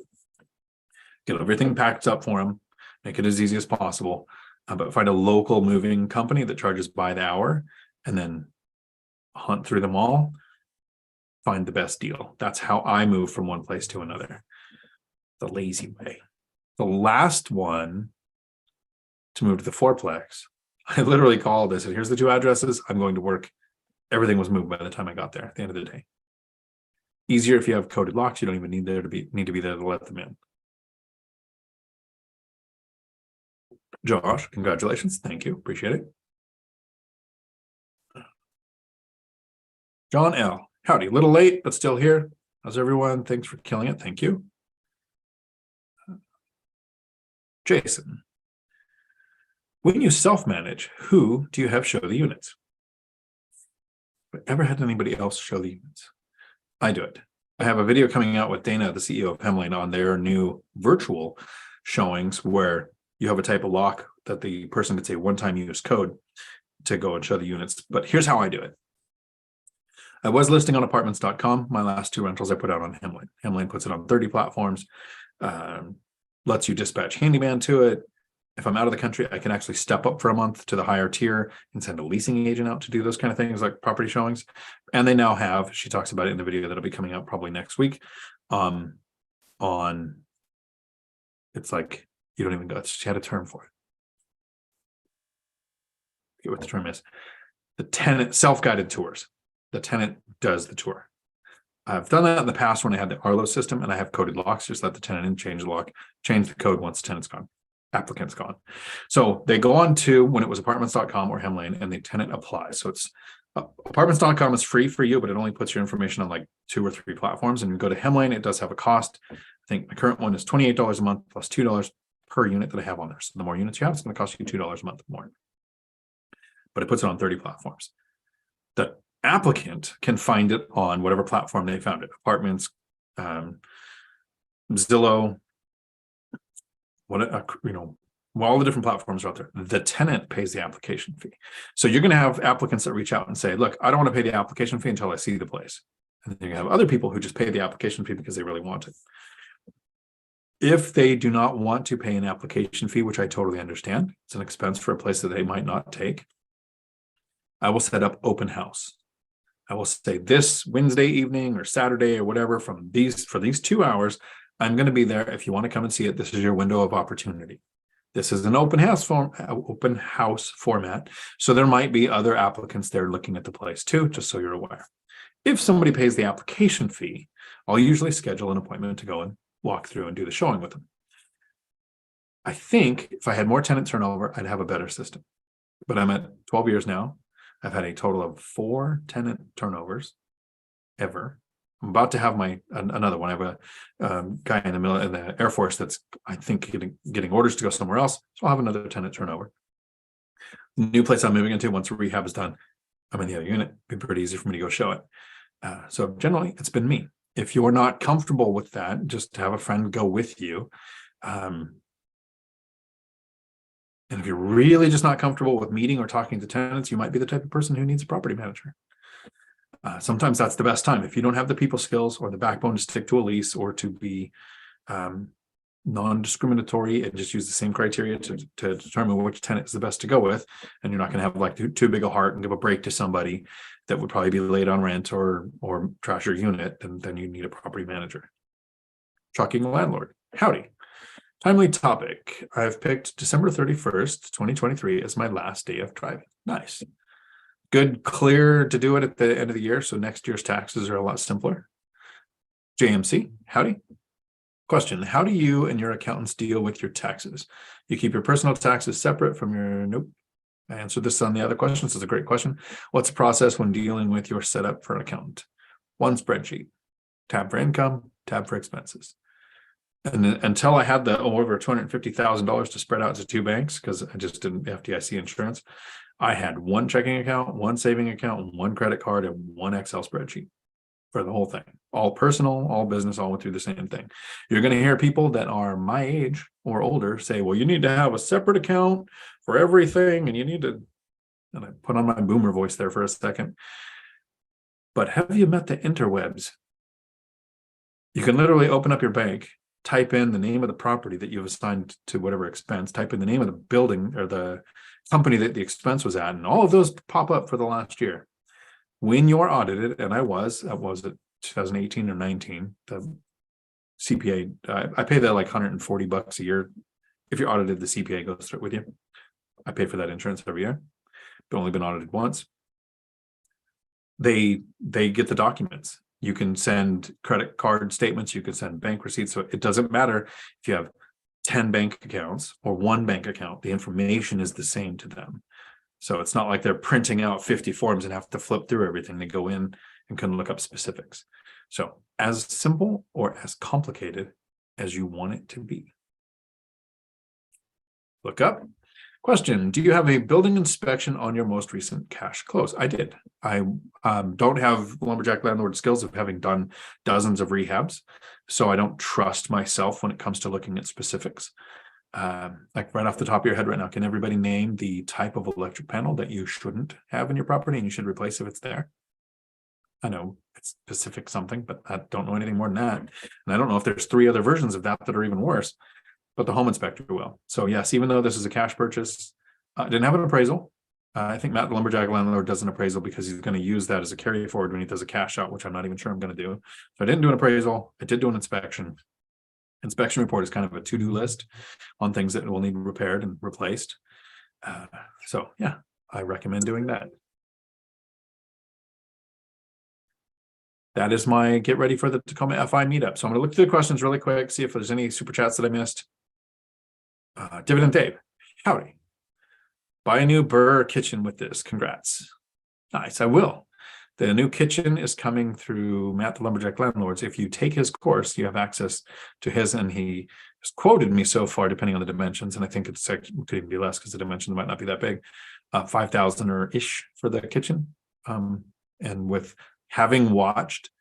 Speaker 1: Get everything packed up for them, make it as easy as possible. But find a local moving company that charges by the hour, and then hunt through them all. Find the best deal. That's how I move from one place to another. The lazy way. The last one to move to the fourplex, I literally called. I said, here's the 2 addresses. I'm going to work. Everything was moved by the time I got there at the end of the day. Easier if you have coded locks. You don't even need to be there to let them in. Josh, congratulations. Thank you. Appreciate it. John L. Howdy, a little late, but still here. How's everyone? Thanks for killing it. Thank you. Jason, when you self-manage, who do you have show the units? Have I ever had anybody else show the units? I do it. I have a video coming out with Dana, the CEO of Hemlane, on their new virtual showings where you have a type of lock that the person gets a one-time use code to go and show the units. But here's how I do it. I was listing on apartments.com. My last 2 rentals I put out on Hemlane. Hemlane puts it on 30 platforms, lets you dispatch handyman to it. If I'm out of the country, I can actually step up for a month to the higher tier and send a leasing agent out to do those kind of things like property showings. And they now have, she talks about it in the video that'll be coming out probably next week, on, it's like, you don't even go, she had a term for it. forget what the term is. The tenant, self-guided tours. The tenant does the tour. I've done that in the past when I had the Arlo system and I have coded locks. Just let the tenant in, change the lock, change the code once the tenant's gone, applicant's gone. So they go on to, when it was apartments.com or Hemlane, and the tenant applies. So it's apartments.com is free for you, but it only puts your information on like 2 or 3 platforms. And you go to Hemlane, it does have a cost. I think my current one is $28 a month plus $2 per unit that I have on there. So the more units you have, it's going to cost you $2 a month more. But it puts it on 30 platforms. The applicant can find it on whatever platform they found it. Apartments, Zillow, all the different platforms are out there. The tenant pays the application fee. So you're going to have applicants that reach out and say, look, I don't want to pay the application fee until I see the place. And then you have other people who just pay the application fee because they really want it. If they do not want to pay an application fee, which I totally understand, it's an expense for a place that they might not take, I will set up open house. I will say this Wednesday evening or Saturday or whatever for these 2 hours, I'm going to be there. If you want to come and see it, this is your window of opportunity. This is an open house format. So there might be other applicants there looking at the place too, just so you're aware. If somebody pays the application fee, I'll usually schedule an appointment to go and walk through and do the showing with them. I think if I had more tenant turnover, I'd have a better system. But I'm at 12 years now. I've had a total of 4 tenant turnovers ever. I'm about to have another one. I have a guy in the Air Force that's, I think, getting orders to go somewhere else. So I'll have another tenant turnover. The new place I'm moving into, once rehab is done, I'm in the other unit. It'd be pretty easy for me to go show it. So generally, it's been me. If you're not comfortable with that, just have a friend go with you. And if you're really just not comfortable with meeting or talking to tenants, you might be the type of person who needs a property manager. Sometimes that's the best time. If you don't have the people skills or the backbone to stick to a lease or to be non-discriminatory and just use the same criteria to determine which tenant is the best to go with, and you're not going to have like too big a heart and give a break to somebody that would probably be late on rent or trash your unit, and then you need a property manager. Trucking landlord. Howdy. Timely topic. I've picked December 31st, 2023 as my last day of driving. Nice. Good, clear to do it at the end of the year, so next year's taxes are a lot simpler. JMC, howdy. Question, how do you and your accountants deal with your taxes? You keep your personal taxes separate from your, nope. I answered this on the other question. This is a great question. What's the process when dealing with your setup for an accountant? One spreadsheet, tab for income, tab for expenses. And then, until I had the over $250,000 to spread out to 2 banks, because I just didn't FDIC insurance, I had one checking account, one saving account, one credit card, and one Excel spreadsheet for the whole thing. All personal, all business, all went through the same thing. You're going to hear people that are my age or older say, well, you need to have a separate account for everything, and you need to, and I put on my boomer voice there for a second. But have you met the interwebs? You can literally open up your bank, type in the name of the property that you've assigned to whatever expense, type in the name of the building or the company that the expense was at, and all of those pop up for the last year. When you're audited, and I was it 2018 or 19, the CPA, I pay that like $140 a year. If you're audited, the CPA goes through it with you. I pay for that insurance every year, but only been audited once. They get the documents. You can send credit card statements, you can send bank receipts. So it doesn't matter if you have 10 bank accounts or 1 bank account, the information is the same to them. So it's not like they're printing out 50 forms and have to flip through everything. They go in and can look up specifics. So as simple or as complicated as you want it to be. Look up. Question, do you have a building inspection on your most recent cash close? I did. I don't have lumberjack landlord skills of having done dozens of rehabs, so I don't trust myself when it comes to looking at specifics. Like right off the top of your head right now, can everybody name the type of electric panel that you shouldn't have in your property and you should replace if it's there? I know it's specific something, but I don't know anything more than that. And I don't know if there's 3 other versions of that are even worse. But the home inspector will. So yes, even though this is a cash purchase, I didn't have an appraisal. I think Matt, the lumberjack landlord, does an appraisal because he's going to use that as a carry forward when he does a cash out, which I'm not even sure I'm going to do. So I didn't do an appraisal. I did do an inspection. Inspection report is kind of a to-do list on things that will need repaired and replaced. So yeah, I recommend doing that. That is my get ready for the Tacoma FI meetup. So I'm going to look through the questions really quick, see if there's any super chats that I missed. Dividend Dave, howdy. Buy a new Burr kitchen with this. Congrats. Nice, I will. The new kitchen is coming through Matt the Lumberjack Landlords. If you take his course, you have access to his, and he has quoted me so far, depending on the dimensions, and I think it's actually, it could even be less because the dimensions might not be that big, 5,000 or ish for the kitchen. And with having watched,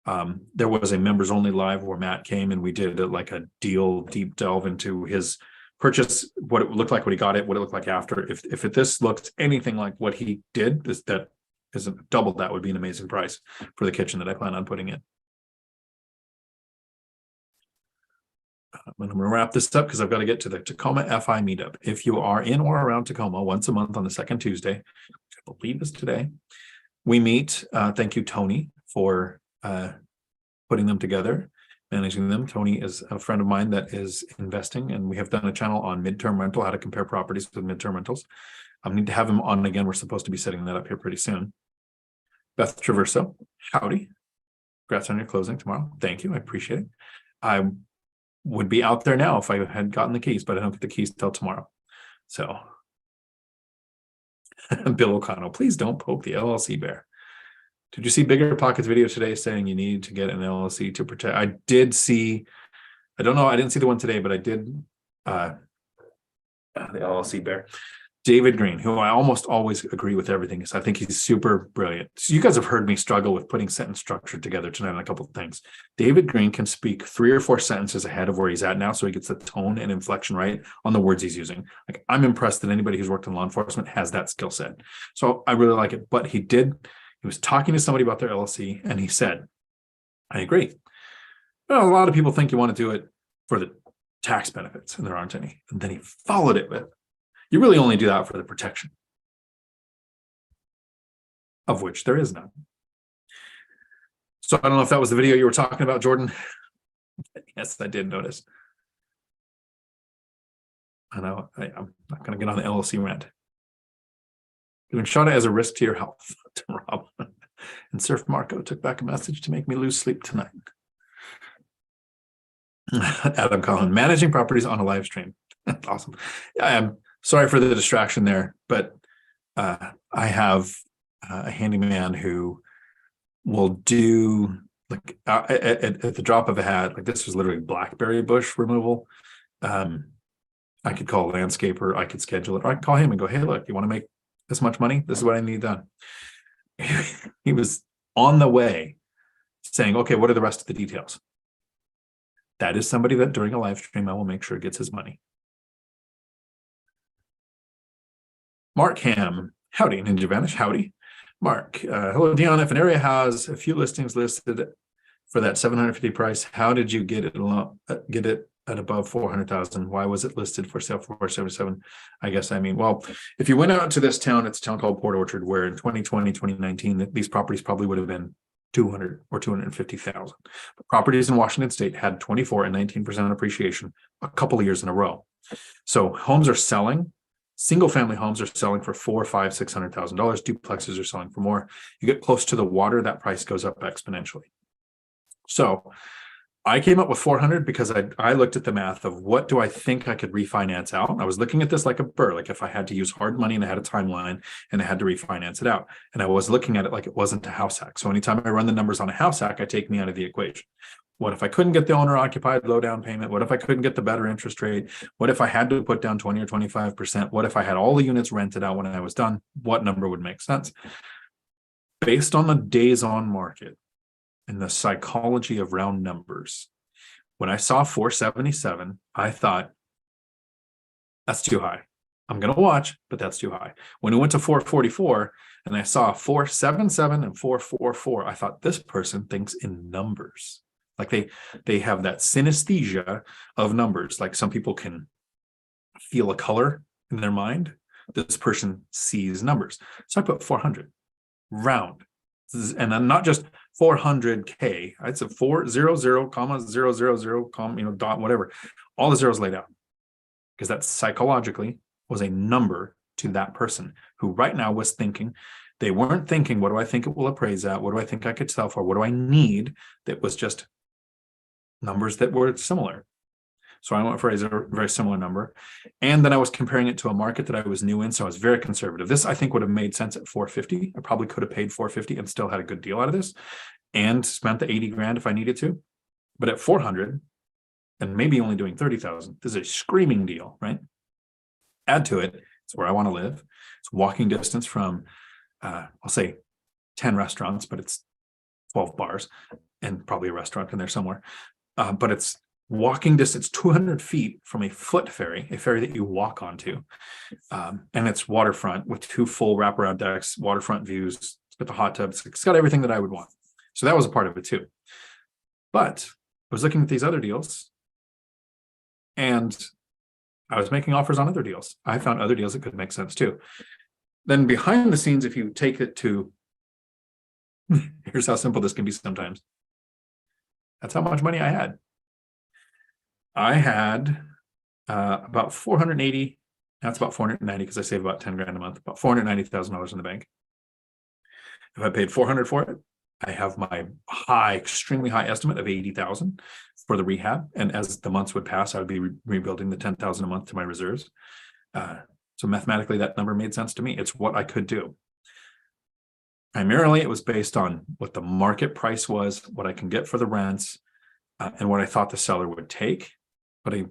Speaker 1: there was a members only live where Matt came and we did like a deep delve into his purchase, what it looked like when he got it, what it looked like after. If this looks anything like what he did, that isn't double, that would be an amazing price for the kitchen that I plan on putting in. I'm going to wrap this up because I've got to get to the Tacoma FI meetup. If you are in or around Tacoma once a month on the second Tuesday, which I believe is today, we meet. Thank you, Tony, for putting them together, managing them. Tony is a friend of mine that is investing, and we have done a channel on midterm rental, how to compare properties with midterm rentals. I need to have him on again. We're supposed to be setting that up here pretty soon. Beth Traverso, howdy. Congrats on your closing tomorrow. Thank you. I appreciate it. I would be out there now if I had gotten the keys, but I don't get the keys till tomorrow. So, Bill O'Connell, please don't poke the LLC bear. Did you see BiggerPockets video today saying you need to get an LLC to protect? I did see, I don't know, I didn't see the one today, but I did, the LLC bear. David Green, who I almost always agree with everything, is I think he's super brilliant. So you guys have heard me struggle with putting sentence structure together tonight on a couple of things. David Green can speak 3 or 4 sentences ahead of where he's at now, so he gets the tone and inflection right on the words he's using. Like, I'm impressed that anybody who's worked in law enforcement has that skill set. So I really like it. But he was talking to somebody about their LLC, and he said, I agree. Well, a lot of people think you want to do it for the tax benefits, and there aren't any. And then he followed it with, you really only do that for the protection, of which there is none. So I don't know if that was the video you were talking about, Jordan. Yes, I did notice. I know I'm not going to get on the LLC rant. Doing Shauna as a risk to your health, to Rob. And Surf Marco took back a message to make me lose sleep tonight. Adam Collin, managing properties on a live stream. Awesome. I am sorry for the distraction there, but I have a handyman who will do, like, at the drop of a hat, like this was literally blackberry bush removal. I could call a landscaper, I could schedule it, or I could call him and go, hey, look, you want to make this much money? This is what I need done. He was on the way saying, okay, what are the rest of the details? That is somebody that during a live stream, I will make sure gets his money. Mark Ham, howdy, Ninja Vanish, howdy. Mark, hello, Dion. If an area has a few listings listed for that 750 price, how did you get it at above 400,000? Why was it listed for sale for 477? I guess, I mean, well, if you went out to this town, it's a town called Port Orchard, where in 2020, 2019, these properties probably would have been 200 or 250,000. But properties in Washington State had 24 and 19% appreciation a couple of years in a row. So homes are selling. Single family homes are selling for $400,000, $500,000, $600,000. Duplexes are selling for more. You get close to the water, that price goes up exponentially. So I came up with 400 because I looked at the math of what do I think I could refinance out. I was looking at this like a burr, like if I had to use hard money and I had a timeline and I had to refinance it out. And I was looking at it like it wasn't a house hack. So anytime I run the numbers on a house hack, I take me out of the equation. What if I couldn't get the owner occupied low down payment? What if I couldn't get the better interest rate? What if I had to put down 20 or 25%? What if I had all the units rented out when I was done? What number would make sense? Based on the days on market and the psychology of round numbers, when I saw 477, I thought, that's too high. I'm going to watch, but that's too high. When it went to 444 and I saw 477 and 444, I thought, this person thinks in numbers. Like they have that synesthesia of numbers. Like some people can feel a color in their mind. This person sees numbers. So I put 400 round. And then not just 400K. It's a 400, comma 000, comma, dot, whatever. All the zeros laid out. Because that psychologically was a number to that person who right now was thinking, they weren't thinking, what do I think it will appraise at? What do I think I could sell for? What do I need? That was just numbers that were similar. So I went for a very similar number. And then I was comparing it to a market that I was new in. So I was very conservative. This, I think, would have made sense at 450. I probably could have paid 450 and still had a good deal out of this and spent the 80 grand if I needed to. But at 400 and maybe only doing 30,000, this is a screaming deal, right? Add to it, it's where I want to live. It's walking distance from, I'll say 10 restaurants, but it's 12 bars and probably a restaurant in there somewhere. But it's walking distance, 200 feet from a foot ferry, a ferry that you walk onto. And it's waterfront with 2 full wraparound decks, waterfront views. It's got the hot tubs. It's got everything that I would want. So that was a part of it too. But I was looking at these other deals and I was making offers on other deals. I found other deals that could make sense too. Then behind the scenes, if you take it to, here's how simple this can be sometimes. That's how much money I had. I had about 480. That's about 490 because I save about 10 grand a month, about $490,000 in the bank. If I paid 400 for it, I have my extremely high estimate of 80,000 for the rehab. And as the months would pass, I would be rebuilding the 10,000 a month to my reserves. So mathematically, that number made sense to me. It's what I could do. Primarily, it was based on what the market price was, what I can get for the rents, and what I thought the seller would take. But a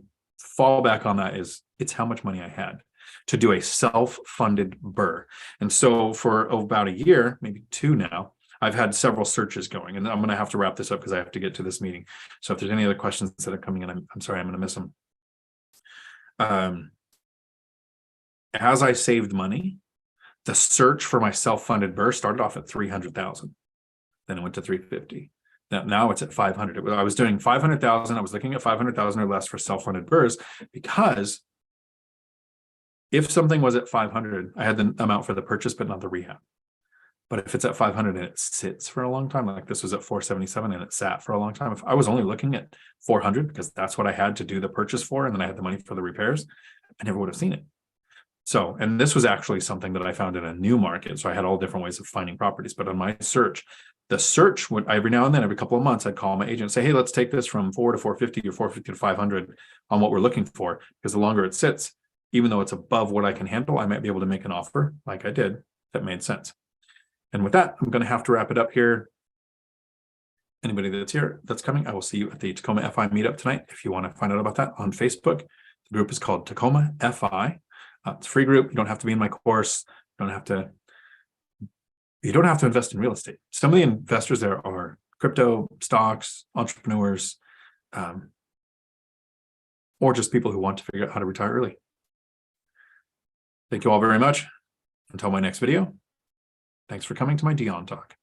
Speaker 1: fallback on that is it's how much money I had to do a self-funded BRRRR. And so for about a year, maybe 2 now, I've had several searches going, and I'm going to have to wrap this up because I have to get to this meeting. So if there's any other questions that are coming in, I'm sorry, I'm going to miss them. As I saved money, the search for my self-funded BRRRR started off at 300,000. Then it went to 350. Now it's at 500. I was doing 500,000. I was looking at 500,000 or less for self-funded BRRRRs because if something was at 500, I had the amount for the purchase, but not the rehab. But if it's at 500 and it sits for a long time, like this was at 477 and it sat for a long time, if I was only looking at 400 because that's what I had to do the purchase for, and then I had the money for the repairs, I never would have seen it. So, and this was actually something that I found in a new market. So I had all different ways of finding properties, but on my search, the search would every now and then, every couple of months, I'd call my agent and say, hey, let's take this from 4 to 450 or 450 to 500 on what we're looking for. Because the longer it sits, even though it's above what I can handle, I might be able to make an offer like I did that made sense. And with that, I'm going to have to wrap it up here. Anybody that's here, that's coming, I will see you at the Tacoma FI meetup tonight. If you want to find out about that on Facebook, the group is called Tacoma FI. It's a free group. You don't have to be in my course. You don't have to invest in real estate. Some of the investors there are crypto, stocks, entrepreneurs, or just people who want to figure out how to retire early. Thank you all very much. Until my next video, thanks for coming to my Dion Talk.